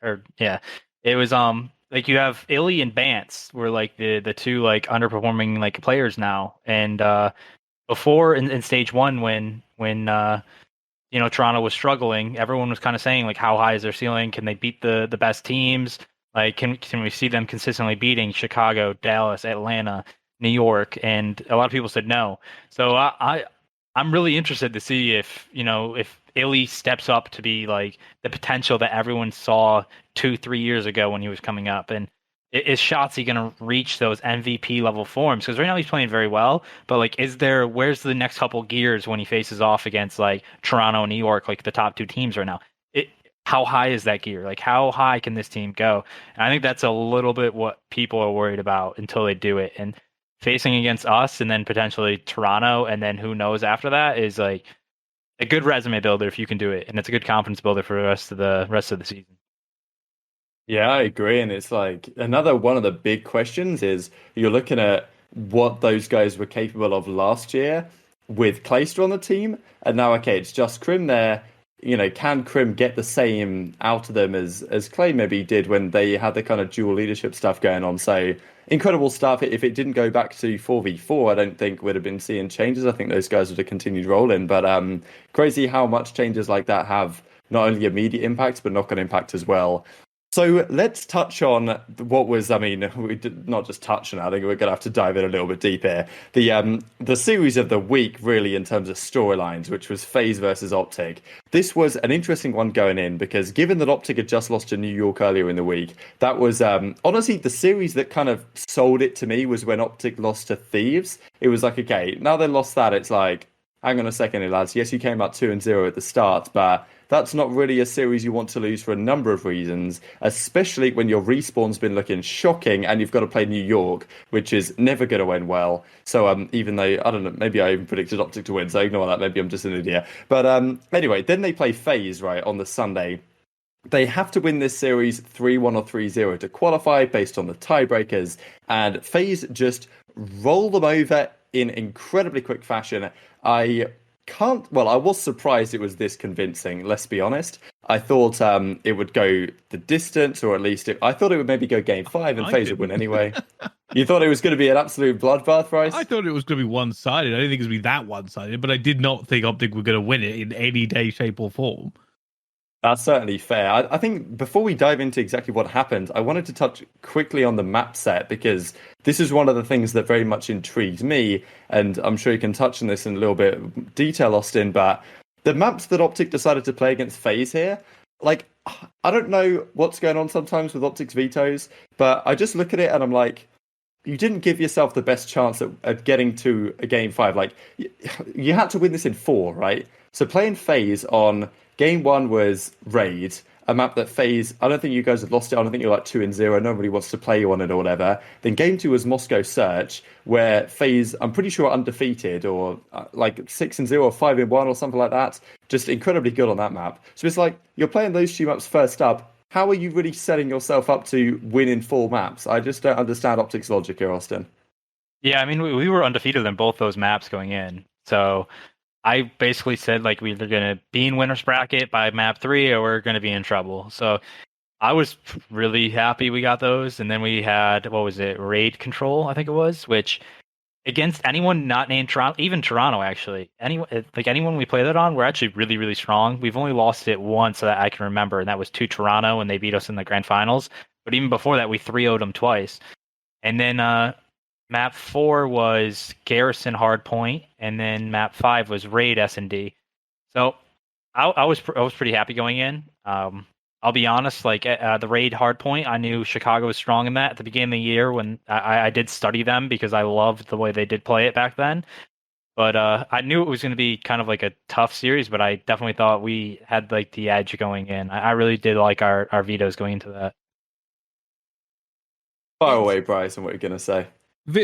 was like, you have Illy and Bance were like the two like underperforming like players now, and before in stage one when Toronto was struggling, everyone was kind of saying like, how high is their ceiling? Can they beat the best teams? Like, can we see them consistently beating Chicago, Dallas, Atlanta, New York? And a lot of people said no. So I'm really interested to see if, if Illy steps up to be like the potential that everyone saw 2-3 years ago when he was coming up. And is Shotzi going to reach those MVP level forms? Because right now he's playing very well, but like, where's the next couple gears when he faces off against like Toronto and New York, like the top two teams right now? How high is that gear? Like, how high can this team go? And I think that's a little bit what people are worried about until they do it. And facing against us and then potentially Toronto and then who knows after that is like a good resume builder if you can do it, and it's a good confidence builder for the rest of the season. Yeah, I agree. And it's like another one of the big questions is you're looking at what those guys were capable of last year with Clayster on the team. And now, okay, it's just Crim there. Can Crim get the same out of them as Clay maybe did when they had the kind of dual leadership stuff going on? So incredible stuff. If it didn't go back to 4v4, I don't think we'd have been seeing changes. I think those guys would have continued rolling. But crazy how much changes like that have not only immediate impacts, but knock-on impact as well. So let's touch on what was, we did not just touch on it, I think we're going to have to dive in a little bit deeper. The series of the week, really, in terms of storylines, which was FaZe versus OpTic. This was an interesting one going in, because given that OpTic had just lost to New York earlier in the week, that was, honestly, the series that kind of sold it to me was when OpTic lost to Thieves. It was like, okay, now they lost that, it's like, hang on a second here, lads. Yes, you came out 2-0 at the start, but that's not really a series you want to lose for a number of reasons, especially when your respawn's been looking shocking and you've got to play New York, which is never going to end well. So even though, I don't know, maybe I even predicted OpTic to win, so ignore that. Maybe I'm just an idiot. But anyway, then they play FaZe, right, on the Sunday. They have to win this series 3-1 or 3-0 to qualify based on the tiebreakers, and FaZe just roll them over in incredibly quick fashion. I was surprised it was this convincing, let's be honest. I thought it would go the distance, or at least I thought it would maybe go game 5 and FaZe would win anyway. You thought it was going to be an absolute bloodbath, Brice? I thought it was going to be one-sided. I didn't think it was going to be that one-sided, but I did not think OpTic were going to win it in any day, shape, or form. That's certainly fair. I think before we dive into exactly what happened, I wanted to touch quickly on the map set, because this is one of the things that very much intrigued me, and I'm sure you can touch on this in a little bit of detail, Austin, but the maps that OpTic decided to play against FaZe here, like, I don't know what's going on sometimes with OpTic's vetoes, but I just look at it and I'm like, you didn't give yourself the best chance at getting to a game 5. Like, you had to win this in 4, right? So playing FaZe on game 1 was Raid, a map that FaZe, I don't think you guys have lost it. I don't think you're like 2-0. Nobody wants to play you on it or whatever. Then game 2 was Moscow Search, where FaZe, I'm pretty sure, undefeated, or like 6-0 or 5-1 or something like that. Just incredibly good on that map. So it's like, you're playing those 2 maps first up. How are you really setting yourself up to win in 4 maps? I just don't understand OpTic's logic here, Austin. Yeah, I mean, we were undefeated in both those maps going in. So I basically said, like, we're either going to be in winner's bracket by map 3 or we're going to be in trouble. So I was really happy we got those. And then we had, Raid Control, I think it was, which against anyone not named Toronto, even Toronto, actually, anyone we play that on, we're actually really, really strong. We've only lost it once that I can remember, and that was to Toronto, and they beat us in the grand finals. But even before that, we 3-0'd them twice. And then map 4 was Garrison Hardpoint, and then map 5 was Raid S&D. So I was pretty happy going in. I'll be honest, like the Raid Hardpoint, I knew Chicago was strong in that at the beginning of the year when I did study them because I loved the way they did play it back then. But I knew it was going to be kind of like a tough series, but I definitely thought we had like the edge going in. I really did like our vetoes going into that. Far away, Brice, and what you're going to say.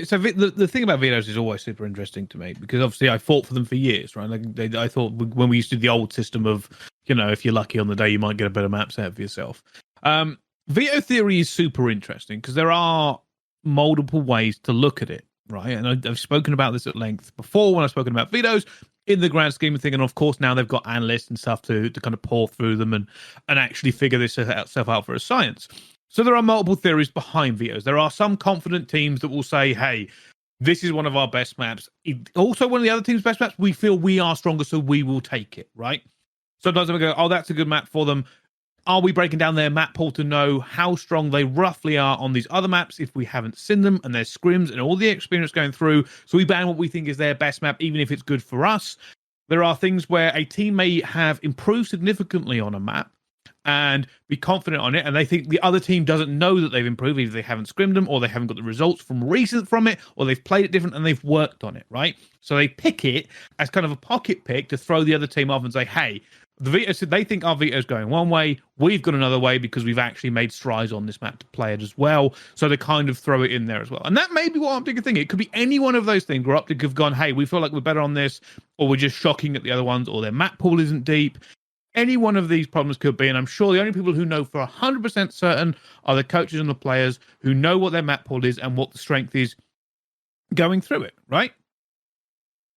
So the thing about vetoes is always super interesting to me, because obviously I fought for them for years, right? Like I thought when we used to do the old system of, if you're lucky on the day, you might get a better map set for yourself. Veto theory is super interesting because there are multiple ways to look at it, right? And I've spoken about this at length before when I've spoken about vetoes in the grand scheme of things. And of course, now they've got analysts and stuff to kind of pour through them and actually figure this stuff out for a science. So there are multiple theories behind vetoes. There are some confident teams that will say, hey, this is one of our best maps. Also, one of the other team's best maps, we feel we are stronger, so we will take it, right? Sometimes they go, oh, that's a good map for them. Are we breaking down their map pool to know how strong they roughly are on these other maps if we haven't seen them and their scrims and all the experience going through? So we ban what we think is their best map, even if it's good for us. There are things where a team may have improved significantly on a map and be confident on it, and they think the other team doesn't know that they've improved, either they haven't scrimmed them, or they haven't got the results from it, or they've played it different and they've worked on it, right? So they pick it as kind of a pocket pick to throw the other team off and say, hey, the veto, so they think our veto is going one way, we've got another way because we've actually made strides on this map to play it as well. So they kind of throw it in there as well. And that may be what OpTic are thinking. It could be any one of those things where OpTic have gone, hey, we feel like we're better on this, or we're just shocking at the other ones, or their map pool isn't deep. Any one of these problems could be, and I'm sure the only people who know for 100% certain are the coaches and the players who know what their map pool is and what the strength is going through it, right?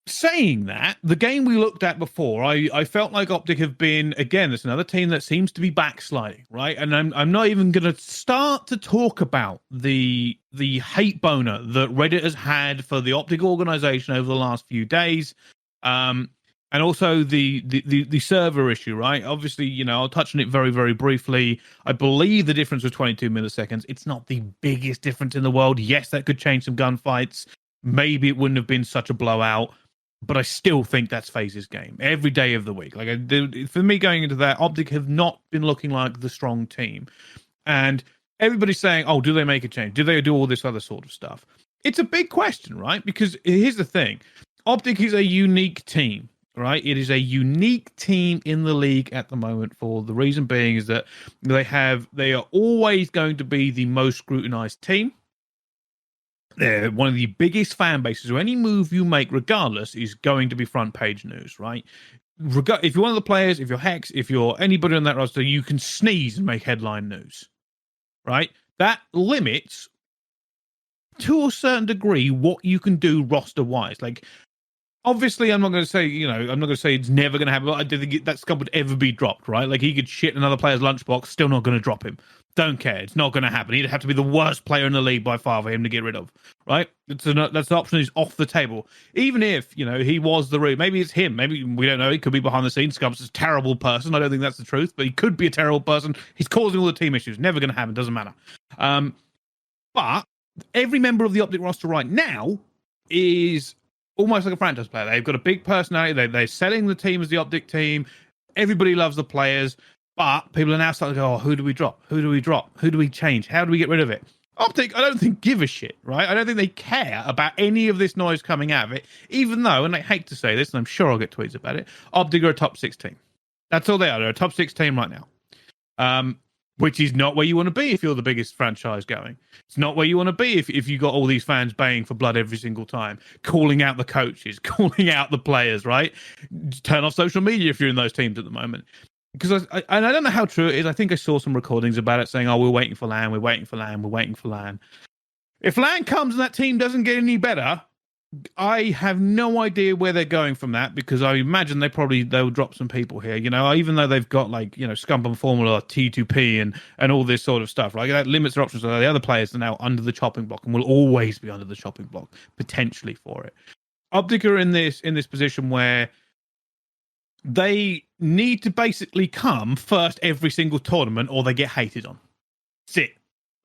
Saying that, the game we looked at before, I felt like OpTic have been, again, there's another team that seems to be backsliding, right? And I'm not even going to start to talk about the hate boner that Reddit has had for the OpTic organization over the last few days. And also the server issue, right? Obviously, you know, I'll touch on it very, very briefly. I believe the difference was 22 milliseconds. It's not the biggest difference in the world. Yes, that could change some gunfights. Maybe it wouldn't have been such a blowout. But I still think that's FaZe's game every day of the week. Like, for me going into that, OpTic have not been looking like the strong team. And everybody's saying, oh, do they make a change? Do they do all this other sort of stuff? It's a big question, right? Because here's the thing. OpTic is a unique team, right? It is a unique team in the league at the moment, for the reason being is that they are always going to be the most scrutinized team. They're one of the biggest fan bases, so any move you make, regardless, is going to be front page news, right? If you're one of the players, if you're Hex, if you're anybody on that roster, you can sneeze and make headline news, right? That limits, to a certain degree, what you can do roster-wise. Like, obviously, I'm not going to say it's never going to happen, but I don't think that scum would ever be dropped, right? Like, he could shit another player's lunchbox, still not going to drop him. Don't care. It's not going to happen. He'd have to be the worst player in the league by far for him to get rid of, right? That's an option is off the table. Even if, you know, he was the root, maybe it's him. Maybe we don't know. He could be behind the scenes. Scum's a terrible person. I don't think that's the truth, but he could be a terrible person. He's causing all the team issues. Never going to happen. Doesn't matter. But every member of the OpTic roster right now is almost like a franchise player. They've got a big personality. They're selling the team as the OpTic team. Everybody loves the players. But people are now starting to go, oh, who do we drop? Who do we drop? Who do we change? How do we get rid of it? OpTic, I don't think give a shit, right? I don't think they care about any of this noise coming out of it, even though, and I hate to say this, and I'm sure I'll get tweets about it, OpTic are a top 6 team. That's all they are. They're a top 6 team right now. Which is not where you want to be if you're the biggest franchise going. It's not where you want to be if you got all these fans baying for blood every single time, calling out the coaches, calling out the players, right? Turn off social media if you're in those teams at the moment. Because I don't know how true it is. I think I saw some recordings about it saying, oh, we're waiting for LAN, we're waiting for LAN, we're waiting for LAN. If LAN comes and that team doesn't get any better, I have no idea where they're going from that, because I imagine they'll drop some people here, you know, even though they've got, like, you know, Scump and Formula, T2P and all this sort of stuff, right? That limits their options. So the other players are now under the chopping block and will always be under the chopping block, potentially, for it. OpTic are in this position where they need to basically come first every single tournament or they get hated on. That's it.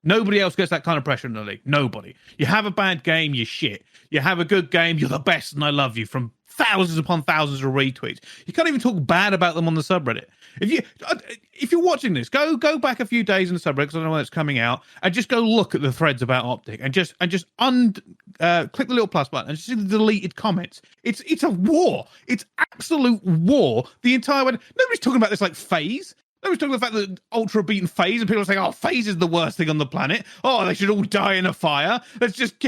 Nobody else gets that kind of pressure in the league. Nobody. You have a bad game, you're shit. You have a good game, you're the best and I love you, from thousands upon thousands of retweets. You can't even talk bad about them on the subreddit. If you're watching this, go back a few days in the subreddit, because I don't know when it's coming out, and just go look at the threads about OpTic, and just click the little plus button and just see the deleted comments. It's a war. It's absolute war. The entire way. Nobody's talking about this like FaZe. Nobody's talking about the fact that Ultra beaten FaZe, and people are saying, "Oh, FaZe is the worst thing on the planet. Oh, they should all die in a fire. Let's just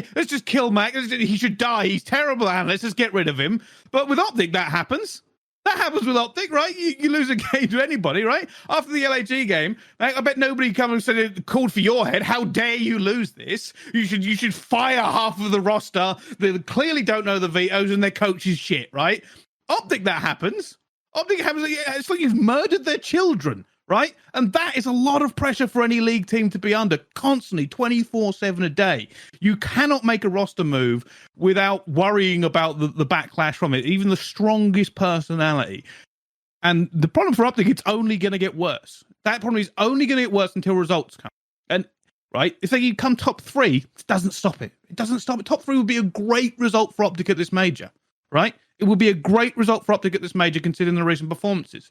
kill Mac. He should die. He's terrible, and let's just get rid of him." But with OpTic, that happens. That happens with OpTic, right? You lose a game to anybody, right? After the LAG game, I bet nobody come and said, called for your head. How dare you lose this? You should fire half of the roster. They clearly don't know the vetoes and their coach is shit, right? OpTic, that happens. OpTic happens. It's like you've murdered their children, right? And that is a lot of pressure for any league team to be under constantly, 24/7 a day. You cannot make a roster move without worrying about the backlash from it, even the strongest personality. And the problem for OpTic, it's only going to get worse. That problem is only going to get worse until results come. And, right, if they come top 3, it doesn't stop it. It doesn't stop it. Top 3 would be a great result for OpTic at this major. right? It would be a great result for OpTic at this major, considering the recent performances.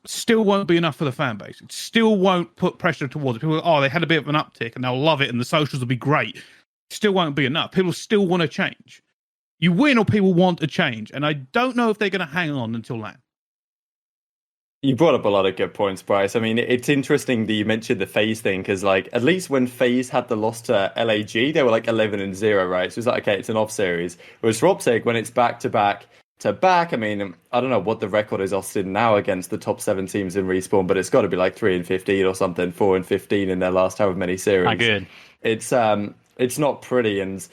Still won't be enough for the fan base. It still won't put pressure towards it. People go, they had a bit of an uptick and they'll love it and the socials will be great. Still won't be enough. People still want to change. You win or people want a change. And I don't know if they're going to hang on until LAN. You brought up a lot of good points, Brice. I mean, it's interesting that you mentioned the FaZe thing because, like, at least when FaZe had the loss to LAG, they were like 11-0, right? So it's like, okay, it's an off series. Whereas for OpTic, when it's back to back, I mean, I don't know what the record is Austin now against the top 7 teams in Respawn, but it's got to be like 3-15 or something, 4-15 in their last however many series. Not good. It's not pretty, and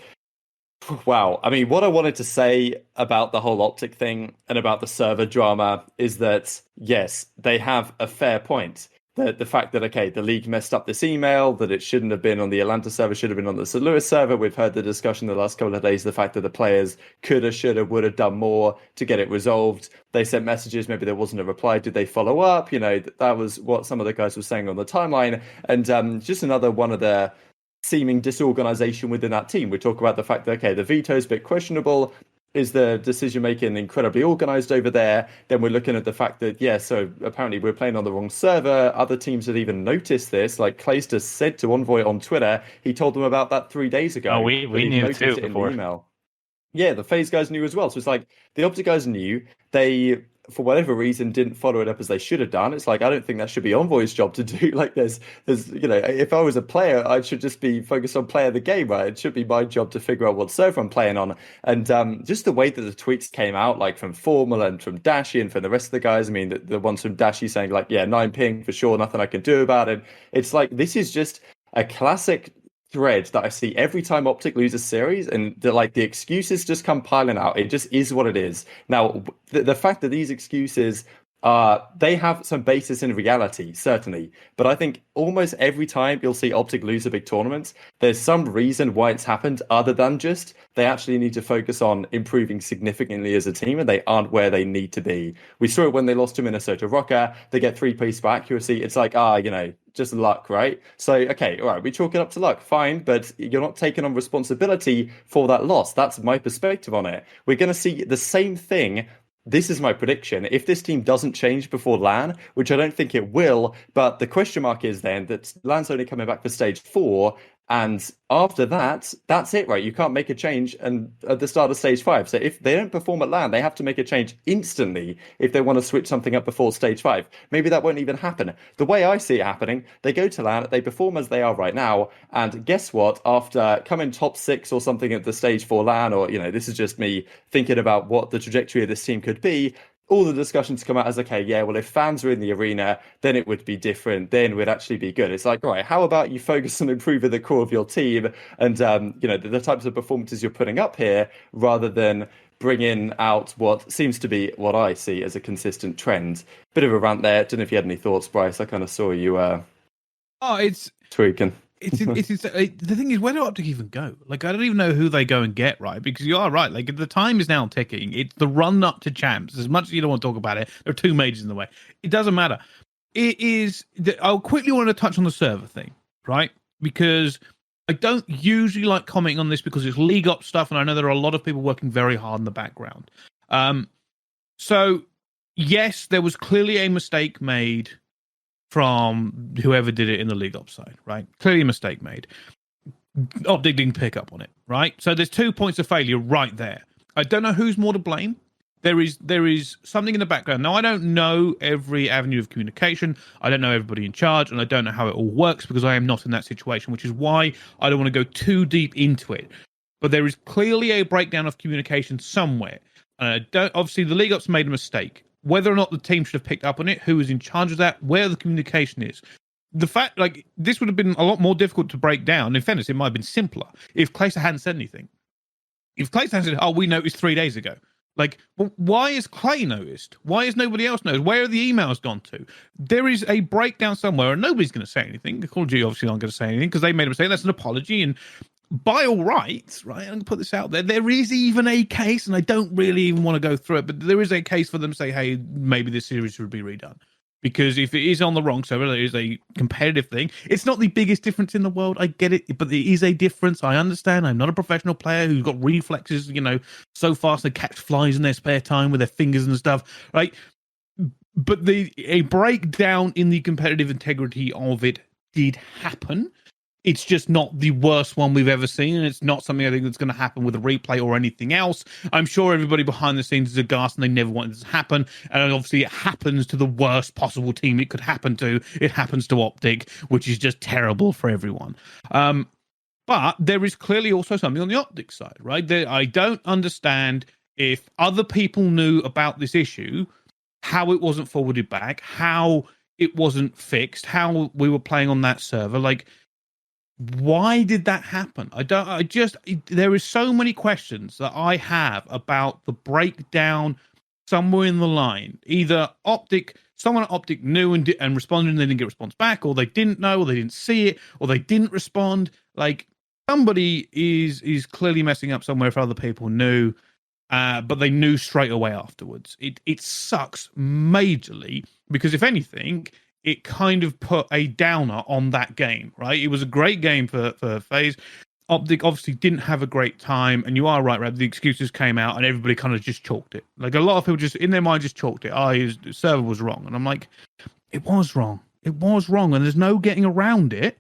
wow. I mean, what I wanted to say about the whole OpTic thing and about the server drama is that, yes, they have a fair point. The fact that, okay, the league messed up this email, that it shouldn't have been on the Atlanta server, should have been on the St. Louis server. We've heard the discussion the last couple of days, the fact that the players could have, should have, would have done more to get it resolved. They sent messages, maybe there wasn't a reply. Did they follow up? You know, that was what some of the guys were saying on the timeline. And just another one of the seeming disorganization within that team. We talk about the fact that, okay, the veto is a bit questionable. Is the decision making incredibly organized over there? Then we're looking at the fact that, yeah, so apparently we're playing on the wrong server. Other teams had even noticed this. Like Clayster said to Envoy on Twitter, he told them about that 3 days ago. Oh, we knew too before. Email. Yeah, the FaZe guys knew as well. So it's like the OpTic guys knew. They, for whatever reason, didn't follow it up as they should have done. It's like, I don't think that should be Envoy's job to do. Like there's, you know, if I was a player, I should just be focused on playing the game, right? It should be my job to figure out what server I'm playing on. And just the way that the tweets came out, like from Formal and from Dashy and from the rest of the guys, I mean, the ones from Dashy saying like, yeah, 9 ping for sure, nothing I can do about it. It's like, this is just a classic thread that I see every time OpTic loses series, and the excuses just come piling out. It just is what it is. Now, the fact that these excuses they have some basis in reality, certainly, but I think almost every time you'll see OpTic lose a big tournament, there's some reason why it's happened other than just they actually need to focus on improving significantly as a team, and they aren't where they need to be. We saw it when they lost to Minnesota Rokkr. They get 3 plays for accuracy. It's like, you know, just luck, right? So, okay, all right, we chalk it up to luck, fine, but you're not taking on responsibility for that loss. That's my perspective on it. We're going to see the same thing. This is my prediction. If this team doesn't change before LAN, which I don't think it will, but the question mark is then that LAN's only coming back for stage 4, and after that, that's it, right? You can't make a change and at the start of stage 5. So if they don't perform at LAN, they have to make a change instantly if they want to switch something up before stage 5. Maybe that won't even happen. The way I see it happening, they go to LAN, they perform as they are right now, and guess what? After coming top 6 or something at the stage 4 LAN, or, you know, this is just me thinking about what the trajectory of this team could be, all the discussions come out as, okay, yeah, well, if fans were in the arena, then it would be different. Then we'd actually be good. It's like, all right, how about you focus on improving the core of your team and, you know, the types of performances you're putting up here, rather than bringing out what seems to be what I see as a consistent trend. Bit of a rant there. Don't know if you had any thoughts, Brice. I kind of saw you it's tweaking. It's the thing is, where do OpTic even go? Like, I don't even know who they go and get, right? Because you are right. Like, the time is now ticking. It's the run up to champs. As much as you don't want to talk about it, there are 2 majors in the way. It doesn't matter. It is. I'll quickly want to touch on the server thing, right? Because I don't usually like commenting on this because it's league up stuff, and I know there are a lot of people working very hard in the background. So yes, there was clearly a mistake made from whoever did it in the league ops side, right? Clearly a mistake made. OpTic didn't pick up on it, right? So there's 2 points of failure right there. I don't know who's more to blame. There is something in the background. Now, I don't know every avenue of communication. I don't know everybody in charge, and I don't know how it all works because I am not in that situation, which is why I don't want to go too deep into it. But there is clearly a breakdown of communication somewhere. And obviously, the league ops made a mistake. Whether or not the team should have picked up on it, who is in charge of that, where the communication is. The fact, like, this would have been a lot more difficult to break down. In fairness, it might have been simpler if Clayster hadn't said anything. If Clayster had said, we noticed 3 days ago. Like, well, why is Clay noticed? Why is nobody else noticed? Where are the emails gone to? There is a breakdown somewhere, and nobody's going to say anything. The Call of Duty obviously aren't going to say anything because they made a mistake. That's an apology, and by all rights, right, I'm going to put this out there, there is even a case, and I don't really even want to go through it, but there is a case for them to say, hey, maybe this series should be redone. Because if it is on the wrong server, there is a competitive thing. It's not the biggest difference in the world. I get it, but there is a difference. I understand. I'm not a professional player who's got reflexes, so fast they catch flies in their spare time with their fingers and stuff, right? But a breakdown in the competitive integrity of it did happen. It's just not the worst one we've ever seen, and it's not something I think that's going to happen with a replay or anything else. I'm sure everybody behind the scenes is aghast, and they never wanted this to happen. And obviously, it happens to the worst possible team it could happen to. It happens to OpTic, which is just terrible for everyone. But there is clearly also something on the OpTic side, right? I don't understand if other people knew about this issue, how it wasn't forwarded back, how it wasn't fixed, how we were playing on that server, why did that happen? There is so many questions that I have about the breakdown somewhere in the line. Either someone at OpTic knew and responded and they didn't get a response back, or they didn't know, or they didn't see it, or they didn't respond. Somebody is clearly messing up somewhere if other people knew, but they knew straight away afterwards. It sucks majorly because if anything, it kind of put a downer on that game, right? It was a great game for FaZe. OpTic obviously didn't have a great time, and you are right, Rab. The excuses came out, and everybody kind of just chalked it. A lot of people just in their mind just chalked it. His server was wrong, and I'm like, it was wrong. It was wrong, and there's no getting around it.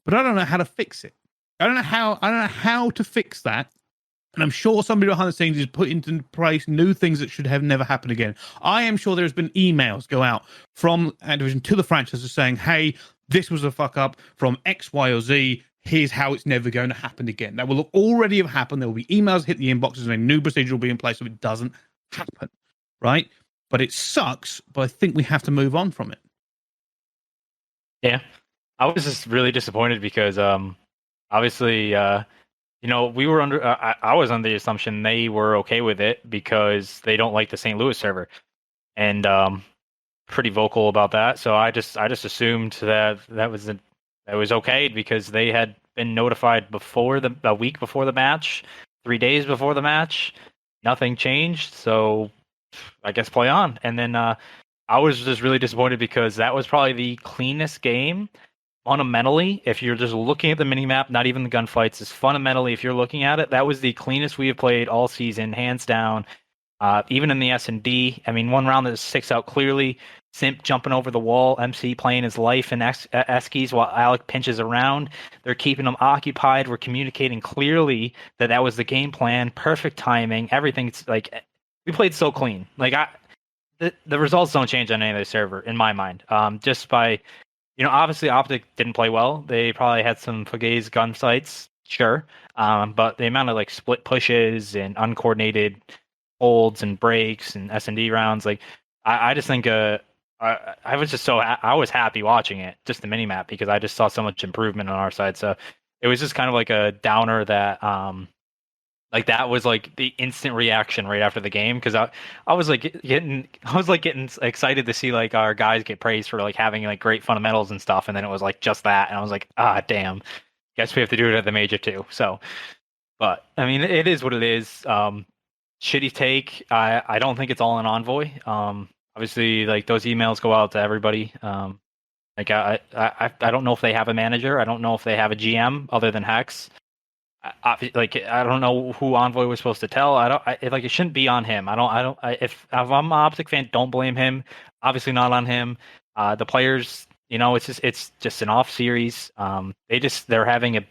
But I don't know how to fix it. I don't know how to fix that. And I'm sure somebody behind the scenes has put into place new things that should have never happened again. I am sure there's been emails go out from Activision to the franchises saying, hey, this was a fuck up from X, Y, or Z. Here's how it's never going to happen again. That will already have happened. There will be emails hit the inboxes and a new procedure will be in place so it doesn't happen, right? But it sucks, but I think we have to move on from it. Yeah. I was just really disappointed because obviously... we were I was under the assumption they were okay with it because they don't like the St. Louis server, and pretty vocal about that. So I just assumed that was okay because they had been notified a week before the match, 3 days before the match. Nothing changed, so I guess play on. And then I was just really disappointed because that was probably the cleanest game. Fundamentally, if you're just looking at the minimap, not even the gunfights, is fundamentally, if you're looking at it, that was the cleanest we have played all season, hands down. Even in the S&D, I mean, one round that sticks out clearly, Simp jumping over the wall, MC playing his life in Eskies while Alec pinches around. They're keeping them occupied. We're communicating clearly that was the game plan, perfect timing, everything's we played so clean. The results don't change on any other server, in my mind, just by... obviously OpTic didn't play well. They probably had some fugazi gun sights, sure. But the amount of split pushes and uncoordinated holds and breaks and S&D rounds, I just think I was just I was happy watching it, just the minimap, because I just saw so much improvement on our side. So it was just kind of a downer that that was the instant reaction right after the game, because I was getting excited to see our guys get praised for having great fundamentals and stuff, and then it was just that, and I was damn, guess we have to do it at the major too. So, but I mean, it is what it is. Shitty take. I don't think it's all an Envoy. Obviously, those emails go out to everybody. I don't know if they have a manager. I don't know if they have a GM other than Hex. I don't know who Envoy was supposed to tell. It shouldn't be on him. If I'm an OpTic fan, don't blame him. Obviously not on him. The players, it's just an off series. They're having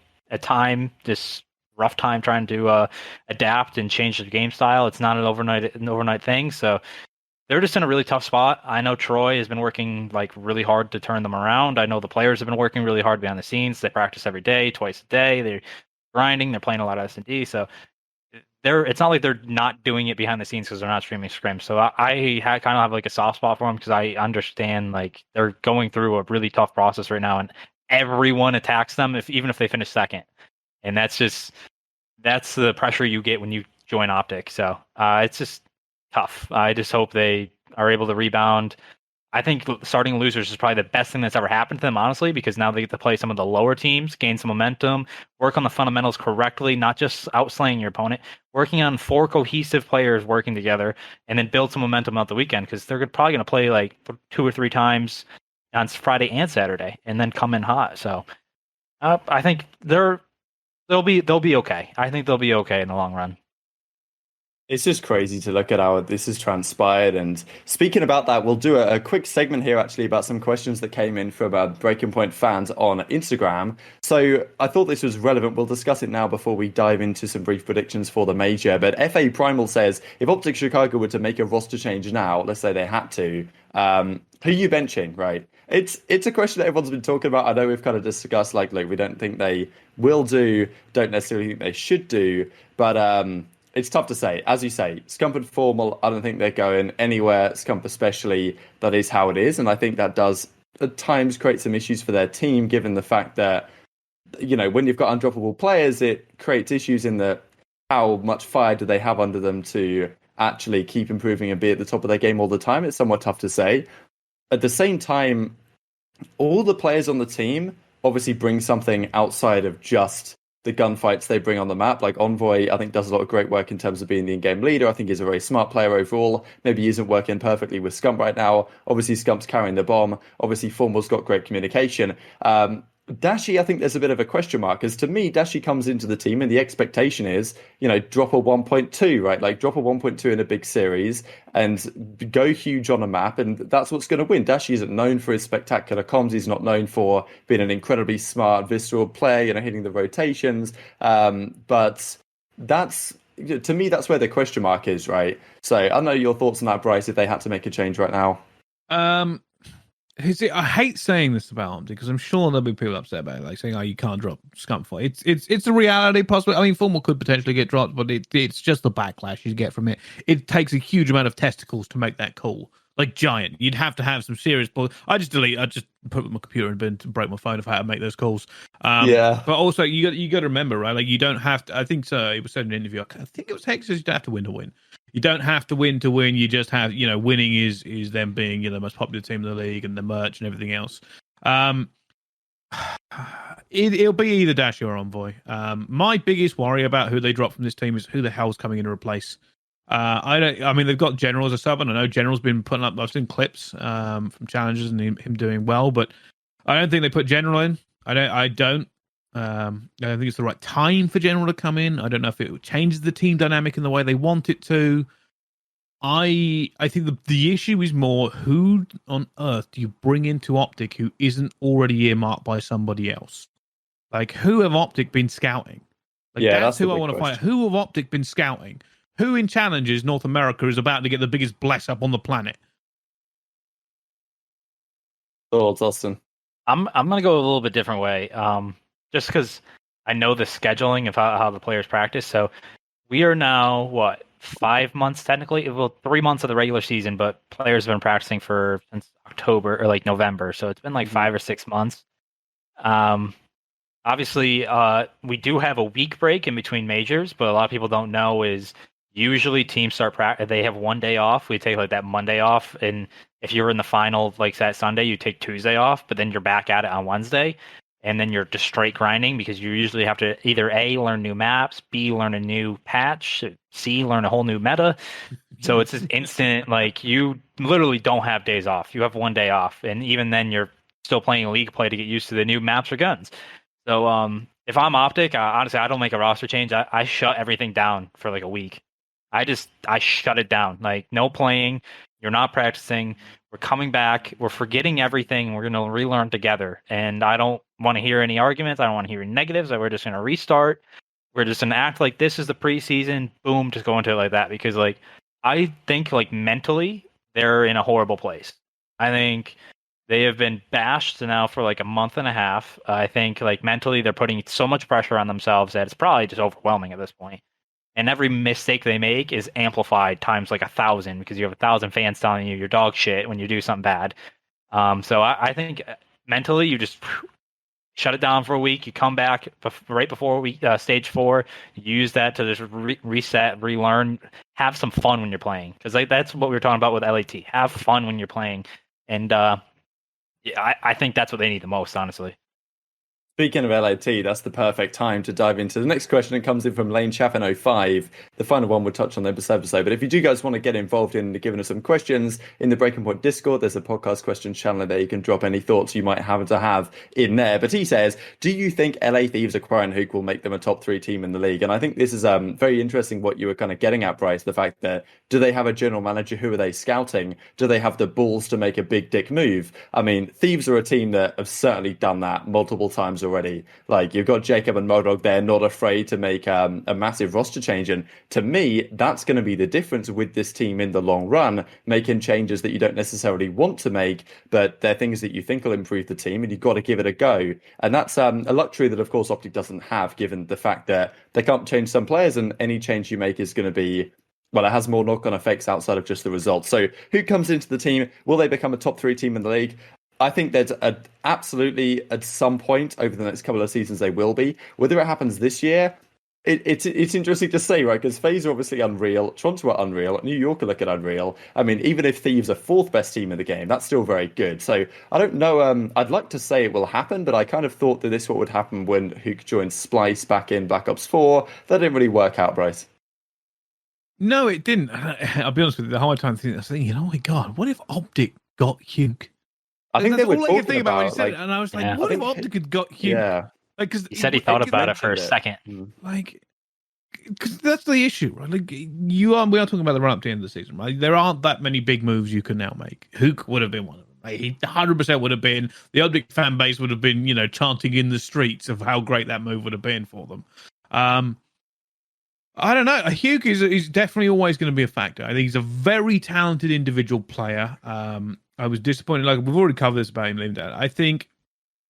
this rough time trying to adapt and change their game style. It's not an overnight thing. So they're just in a really tough spot. I know Troy has been working really hard to turn them around. I know the players have been working really hard behind the scenes. They practice every day, twice a day. They're grinding. They're playing a lot of S&D, so it's not like they're not doing it behind the scenes because they're not streaming scrims. So I kind of have a soft spot for them because I understand they're going through a really tough process right now, and everyone attacks them even if they finish second, and that's the pressure you get when you join OpTic. So it's just tough. I just hope they are able to rebound. I think starting losers is probably the best thing that's ever happened to them, honestly, because now they get to play some of the lower teams, gain some momentum, work on the fundamentals correctly, not just outslaying your opponent, working on 4 cohesive players working together, and then build some momentum out the weekend, because they're probably going to play like 2 or 3 times on Friday and Saturday, and then come in hot. So I think they'll be okay. I think they'll be okay in the long run. It's just crazy to look at how this has transpired. And speaking about that, we'll do a quick segment here actually about some questions that came in from Breaking Point fans on Instagram. So I thought this was relevant. We'll discuss it now before we dive into some brief predictions for the major. But FA Primal says, if OpTic Chicago were to make a roster change now, let's say they had to, who are you benching, right? It's a question that everyone's been talking about. I know we've kind of discussed, like, look, we don't think they will do, don't necessarily think they should do, but it's tough to say. As you say, Scump and Formal, I don't think they're going anywhere. Scump especially, that is how it is. And I think that does at times create some issues for their team, given the fact that, you know, when you've got undroppable players, it creates issues in the how much fire do they have under them to actually keep improving and be at the top of their game all the time. It's somewhat tough to say. At the same time, all the players on the team obviously bring something outside of just the gunfights they bring on the map. Like Envoy, I think, does a lot of great work in terms of being the in-game leader. I think he's a very smart player overall. Maybe he isn't working perfectly with Scump right now. Obviously, Scump's carrying the bomb. Obviously, Formal's got great communication. Dashi, I think there's a bit of a question mark, because to me, Dashi comes into the team and the expectation is, you know, drop a 1.2, right? Like drop a 1.2 in a big series and go huge on a map, and that's what's going to win. Dashi isn't known for his spectacular comms. He's not known for being an incredibly smart, visceral player, you know, hitting the rotations. But that's, to me, that's where the question mark is, right? So I don't know your thoughts on that, Brice, if they had to make a change right now. I hate saying this about OpTic, because I'm sure there'll be people upset about it, like saying, "Oh, you can't drop Scump for it." It's a reality, possibly. I mean, Formal could potentially get dropped, but it's just the backlash you get from it. It takes a huge amount of testicles to make that call, like giant. You'd have to have some serious balls. I just put my computer in bin to break my phone if I had to make those calls. Yeah. But also, you got to remember, right? Like, you don't have to. I think so. It was said in an interview. I think it was Hex says you don't have to win to win. You don't have to win to win. You just have, you know, winning is them being, you know, the most popular team in the league and the merch and everything else. It'll be either Dashi or Envoy. My biggest worry about who they drop from this team is who the hell's coming in to replace. I mean, they've got General as a sub, and I know General's been putting up. I've seen clips from challenges and him doing well, but I don't think they put General in. I don't think it's the right time for General to come in. I don't know if it changes the team dynamic in the way they want it to. I think the issue is more, who on earth do you bring into OpTic who isn't already earmarked by somebody else? Like, who have OpTic been scouting? Like, Yeah, that's who I want to question. find. Who have OpTic been scouting? Who in challenges North America is about to get the biggest bless up on the planet? Thoughts, Austin? I'm gonna go a little bit different way. Just because I know the scheduling of how the players practice. So we are now, what, 5 months technically? Well, 3 months of the regular season, but players have been practicing since October or like November. So it's been like 5 or 6 months. Obviously, we do have a week break in between majors, but a lot of people don't know is usually teams start practice. They have 1 day off. We take like that Monday off, and if you're in the final like that Sunday, you take Tuesday off, but then you're back at it on Wednesday. And then you're just straight grinding, because you usually have to either A, learn new maps, B, learn a new patch, C, learn a whole new meta. So it's just instant, like, you literally don't have days off. You have 1 day off. And even then, you're still playing league play to get used to the new maps or guns. So if I'm OpTic, honestly, I don't make a roster change. I shut everything down for like a week. I shut it down. Like, no playing. You're not practicing. We're coming back. We're forgetting everything. We're going to relearn together. And I don't want to hear any arguments. I don't want to hear any negatives. We're just going to restart. We're just going to act like this is the preseason. Boom, just go into it like that. Because, like, I think, like, mentally, they're in a horrible place. I think they have been bashed now for like a month and a half. I think, like, mentally, they're putting so much pressure on themselves that it's probably just overwhelming at this point. And every mistake they make is amplified times like 1,000, because you have 1,000 fans telling you you're dog shit when you do something bad. So I think mentally you just shut it down for a week. You come back right before stage 4. You use that to just reset, relearn, have some fun when you're playing. Because like, that's what we were talking about with LAT. Have fun when you're playing. And yeah, I think that's what they need the most, honestly. Speaking of LAT, that's the perfect time to dive into the next question. It comes in from Lane Chaffin 05. The final one we'll touch on this episode. But if you do guys want to get involved in giving us some questions in the Breaking Point Discord, there's a podcast questions channel there. You can drop any thoughts you might have in there. But he says, do you think LA Thieves acquiring Huke will make them a top 3 team in the league? And I think this is very interesting what you were kind of getting at, Brice. The fact that, do they have a general manager? Who are they scouting? Do they have the balls to make a big dick move? I mean, Thieves are a team that have certainly done that multiple times already. Like, you've got Jacob and Modog there, not afraid to make a massive roster change. And to me, that's going to be the difference with this team in the long run, making changes that you don't necessarily want to make, but they're things that you think will improve the team, and you've got to give it a go. And that's a luxury that, of course, OpTic doesn't have, given the fact that they can't change some players, and any change you make is going to be, well, it has more knock-on effects outside of just the results. So who comes into the team? Will they become a top 3 team in the league? I think there's absolutely at some point over the next couple of seasons they will be. Whether it happens this year, it's interesting to say, right? Because FaZe are obviously unreal, Toronto are unreal, New York are looking unreal. I mean, even if Thieves are 4th best team in the game, that's still very good. So I don't know. I'd like to say it will happen, but I kind of thought that this what would happen when Huke joined Splice back in Black Ops 4. That didn't really work out, Brice. No, it didn't. I'll be honest with you. The whole time I was thinking, oh my god, what if OpTic got Huke? I think that's they were all I could think about when he said like, it, and I was like, yeah. what if OpTic had got Huke? Yeah. Like, cause He said he thought about it for a second. Like, because that's the issue, right? Like, we are talking about the run up to the end of the season, right? There aren't that many big moves you can now make. Huke would have been one of them. Right? He 100% would have been. The OpTic fan base would have been, chanting in the streets of how great that move would have been for them. I don't know. Huke is definitely always going to be a factor. I think he's a very talented individual player. I was disappointed. Like, we've already covered this about him. I think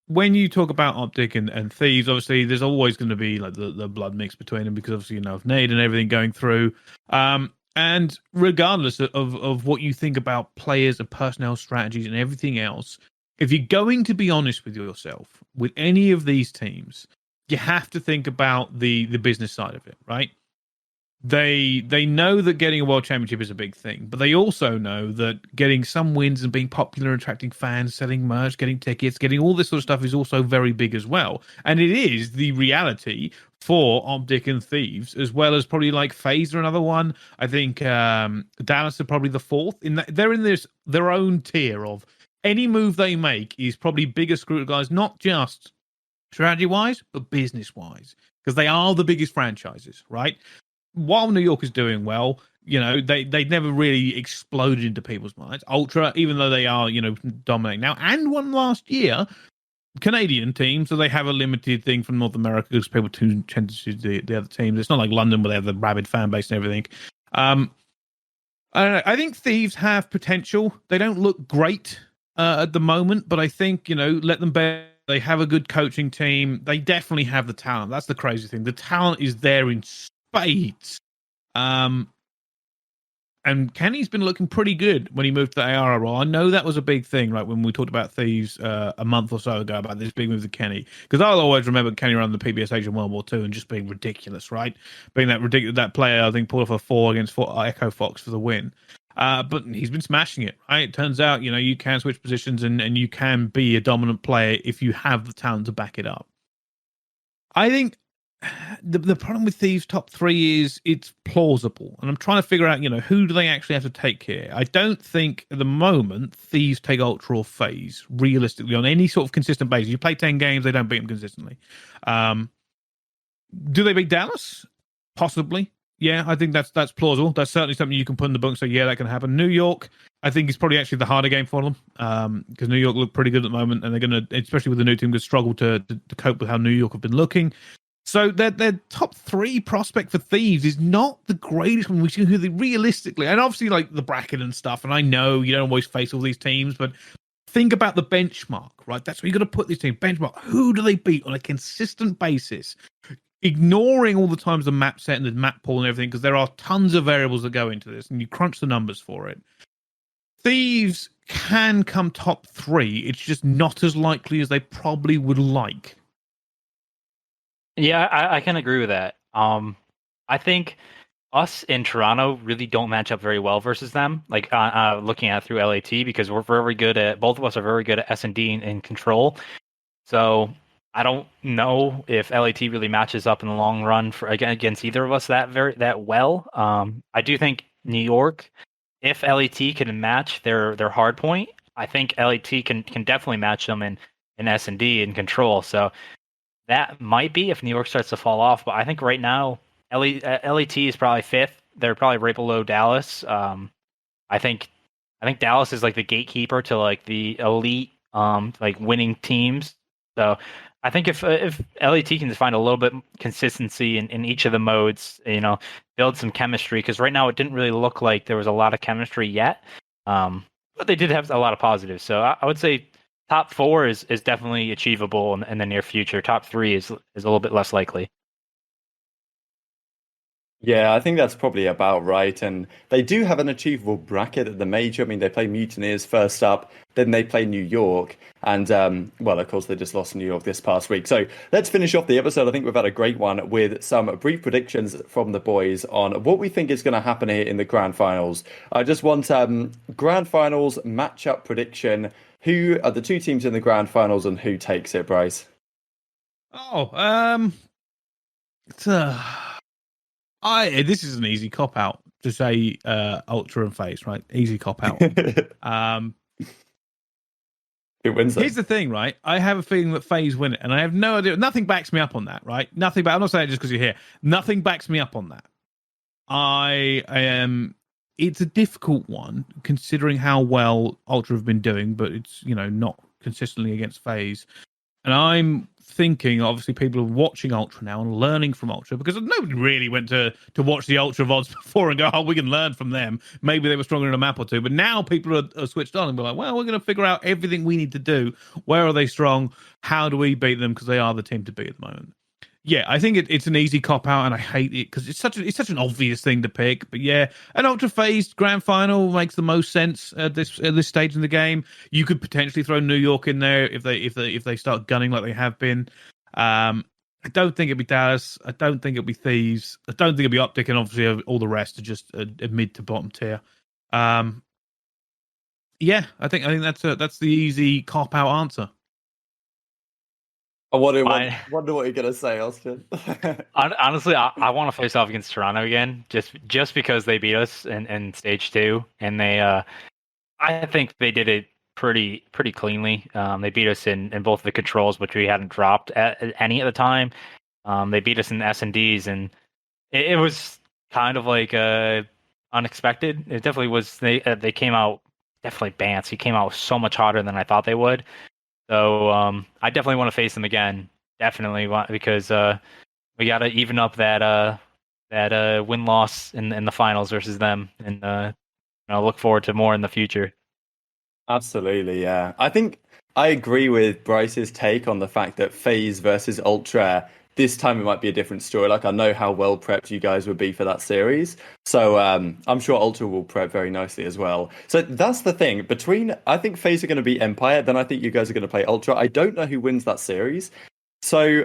when you talk about OpTic and Thieves, obviously there's always going to be like the blood mix between them, because obviously of Nade and everything going through. And regardless of what you think about players and personnel strategies and everything else, if you're going to be honest with yourself with any of these teams, you have to think about the business side of it, right? They know that getting a world championship is a big thing, but they also know that getting some wins and being popular, attracting fans, selling merch, getting tickets, getting all this sort of stuff is also very big as well. And it is the reality for OpTic and Thieves, as well as probably like FaZe are another one. I think Dallas are probably the 4th. They're in their own tier of any move they make is probably bigger scrutinized, not just strategy-wise, but business-wise, because they are the biggest franchises, right? While New York is doing well, they never really exploded into people's minds. Ultra, even though they are, dominating now, and won last year, Canadian team, so they have a limited thing from North America because people tend to choose the other teams. It's not like London where they have the rabid fan base and everything. I don't know. I think Thieves have potential. They don't look great at the moment, but I think, let them bear. They have a good coaching team. They definitely have the talent. That's the crazy thing. The talent is there in spades. And Kenny's been looking pretty good when he moved to the AR role. I know that was a big thing, right, when we talked about Thieves a month or so ago about this big move to Kenny. Because I'll always remember Kenny running the PBSH in World War II and just being ridiculous, right? Being that ridiculous, that player, I think, pulled off a 4 against Echo Fox for the win. But he's been smashing it, right? It turns out, you can switch positions and you can be a dominant player if you have the talent to back it up. I think the problem with Thieves top 3 is it's plausible, and I'm trying to figure out, who do they actually have to take here? I don't think at the moment Thieves take Ultra or FaZe realistically on any sort of consistent basis. You play 10 games, they don't beat them consistently. Do they beat Dallas? Possibly. Yeah, I think that's plausible. That's certainly something you can put in the book. So yeah, that can happen. New York, I think, is probably actually the harder game for them, because New York look pretty good at the moment, and they're going to, especially with the new team, going to struggle to cope with how New York have been looking. So their top 3 prospect for Thieves is not the greatest one. We see who they realistically, and obviously like the bracket and stuff. And I know you don't always face all these teams, but think about the benchmark, right? That's where you got to put these teams. Benchmark. Who do they beat on a consistent basis? Ignoring all the times the map set and the map pool and everything, because there are tons of variables that go into this, and you crunch the numbers for it. Thieves can come top 3. It's just not as likely as they probably would like. Yeah, I can agree with that. I think us in Toronto really don't match up very well versus them. Like looking at it through LAT, because we're very good at, both of us are very good at S&D and control. So I don't know if LAT really matches up in the long run for against either of us that well. I do think New York, if LAT can match their hard point, I think LAT can definitely match them in S&D and control. So that might be if New York starts to fall off. But I think right now LAT is probably fifth. They're probably right below Dallas. I think Dallas is like the gatekeeper to like the elite like winning teams. So I think if LAT can find a little bit consistency in each of the modes, build some chemistry, because right now it didn't really look like there was a lot of chemistry yet. But they did have a lot of positives. So I would say top 4 is definitely achievable in the near future. Top 3 is a little bit less likely. Yeah, I think that's probably about right. And they do have an achievable bracket at the major. I mean, they play Mutineers first up, then they play New York. And, well, of course, they just lost New York this past week. So let's finish off the episode. I think we've had a great one with some brief predictions from the boys on what we think is going to happen here in the grand finals. I just want grand finals matchup prediction. Who are the 2 teams in the grand finals and who takes it, Brice? This is an easy cop out to say Ultra and FaZe, right? Easy cop out. Who wins that? Here's the thing, right? I have a feeling that FaZe win it, and I have no idea. Nothing backs me up on that, right? Nothing. But I'm not saying it just because you're here. Nothing backs me up on that. I am. It's a difficult one considering how well Ultra have been doing, but it's not consistently against FaZe. And I'm thinking, obviously, people are watching Ultra now and learning from Ultra, because nobody really went to watch the Ultra VODs before and go, oh, we can learn from them. Maybe they were stronger in a map or two. But now people are switched on and be like, well, we're going to figure out everything we need to do. Where are they strong? How do we beat them? Because they are the team to beat at the moment. Yeah, I think it's an easy cop out, and I hate it because it's such an obvious thing to pick. But yeah, an Ultra FaZe grand final makes the most sense at this stage in the game. You could potentially throw New York in there if they start gunning like they have been. I don't think it'd be Dallas. I don't think it'll be Thieves. I don't think it'll be OpTic, and obviously all the rest are just a mid to bottom tier. Yeah, I think that's the easy cop out answer. I wonder what you're going to say, Austin. Honestly, I want to face off against Toronto again, just because they beat us in stage 2, and they, I think they did it pretty cleanly. They beat us in both the controls, which we hadn't dropped at any at the time. They beat us in S&Ds, and it was kind of like unexpected. It definitely was. They came out definitely Bance. He came out so much hotter than I thought they would. So I definitely want to face them again. Definitely because we got to even up that win-loss in the finals versus them, and look forward to more in the future. Absolutely, yeah. I think I agree with Brice's take on the fact that FaZe versus Ultra, this time it might be a different story. Like, I know how well prepped you guys would be for that series. So I'm sure Ultra will prep very nicely as well. So that's the thing. I think FaZe are going to beat Empire, then I think you guys are going to play Ultra. I don't know who wins that series. So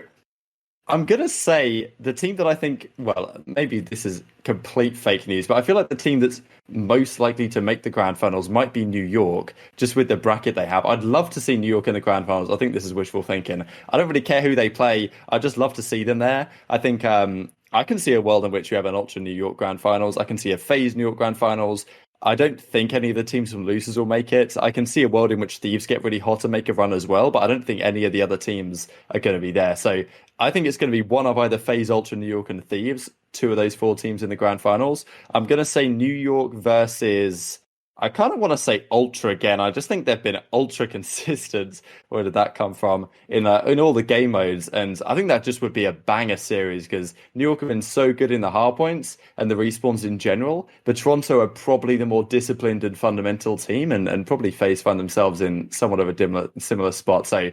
I'm going to say the team that I think, well, maybe this is complete fake news, but I feel like the team that's most likely to make the grand finals might be New York, just with the bracket they have. I'd love to see New York in the grand finals. I think this is wishful thinking. I don't really care who they play. I'd just love to see them there. I think I can see a world in which you have an Ultra New York grand finals. I can see a FaZe New York grand finals. I don't think any of the teams from losers will make it. I can see a world in which Thieves get really hot and make a run as well, but I don't think any of the other teams are going to be there. So I think it's going to be one of either FaZe, Ultra, New York, and Thieves, 2 of those 4 teams in the grand finals. I'm going to say New York versus... I kind of want to say Ultra again. I just think they've been ultra consistent. Where did that come from? In all the game modes. And I think that just would be a banger series because New York have been so good in the hard points and the respawns in general. But Toronto are probably the more disciplined and fundamental team and probably FaZe find themselves in somewhat of a similar spot. So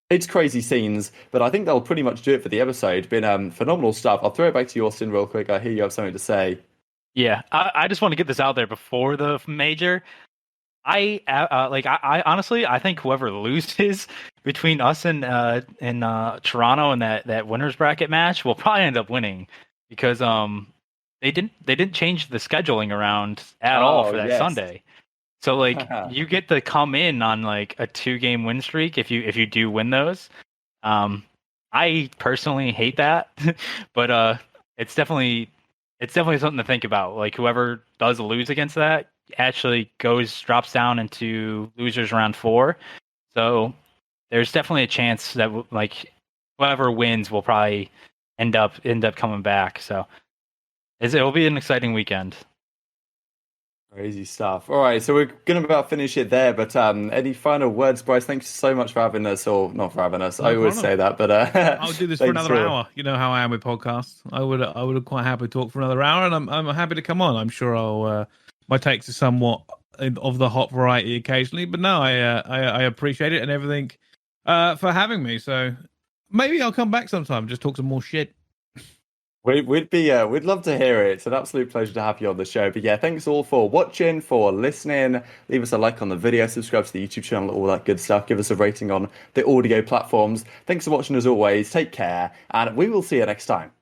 it's crazy scenes, but I think they'll pretty much do it for the episode. Been phenomenal stuff. I'll throw it back to you, Austin, real quick. I hear you have something to say. Yeah, I just want to get this out there before the major. I honestly, I think whoever loses between us and Toronto in that winners bracket match will probably end up winning because they didn't change the scheduling around at all for that yes. Sunday. So like you get to come in on like a 2-game win streak if you do win those. I personally hate that, but it's definitely something to think about. Like whoever does lose against that actually drops down into losers round 4. So there's definitely a chance that like whoever wins will probably end up coming back. So it'll be an exciting weekend. Crazy stuff. All right, so we're going to about finish it there, but any final words, Brice? Thanks so much for having us, or not for having us. No I always problem. say that, but I'll do this for another hour. You know how I am with podcasts. I would quite happy to talk for another hour, and I'm happy to come on. I'm sure my takes are somewhat of the hot variety occasionally, but no, I appreciate it and everything for having me. So maybe I'll come back sometime, just talk some more shit. We'd love to hear it. It's an absolute pleasure to have you on the show. But yeah, thanks all for watching, for listening. Leave us a like on the video, subscribe to the YouTube channel, all that good stuff. Give us a rating on the audio platforms. Thanks for watching as always. Take care, and we will see you next time.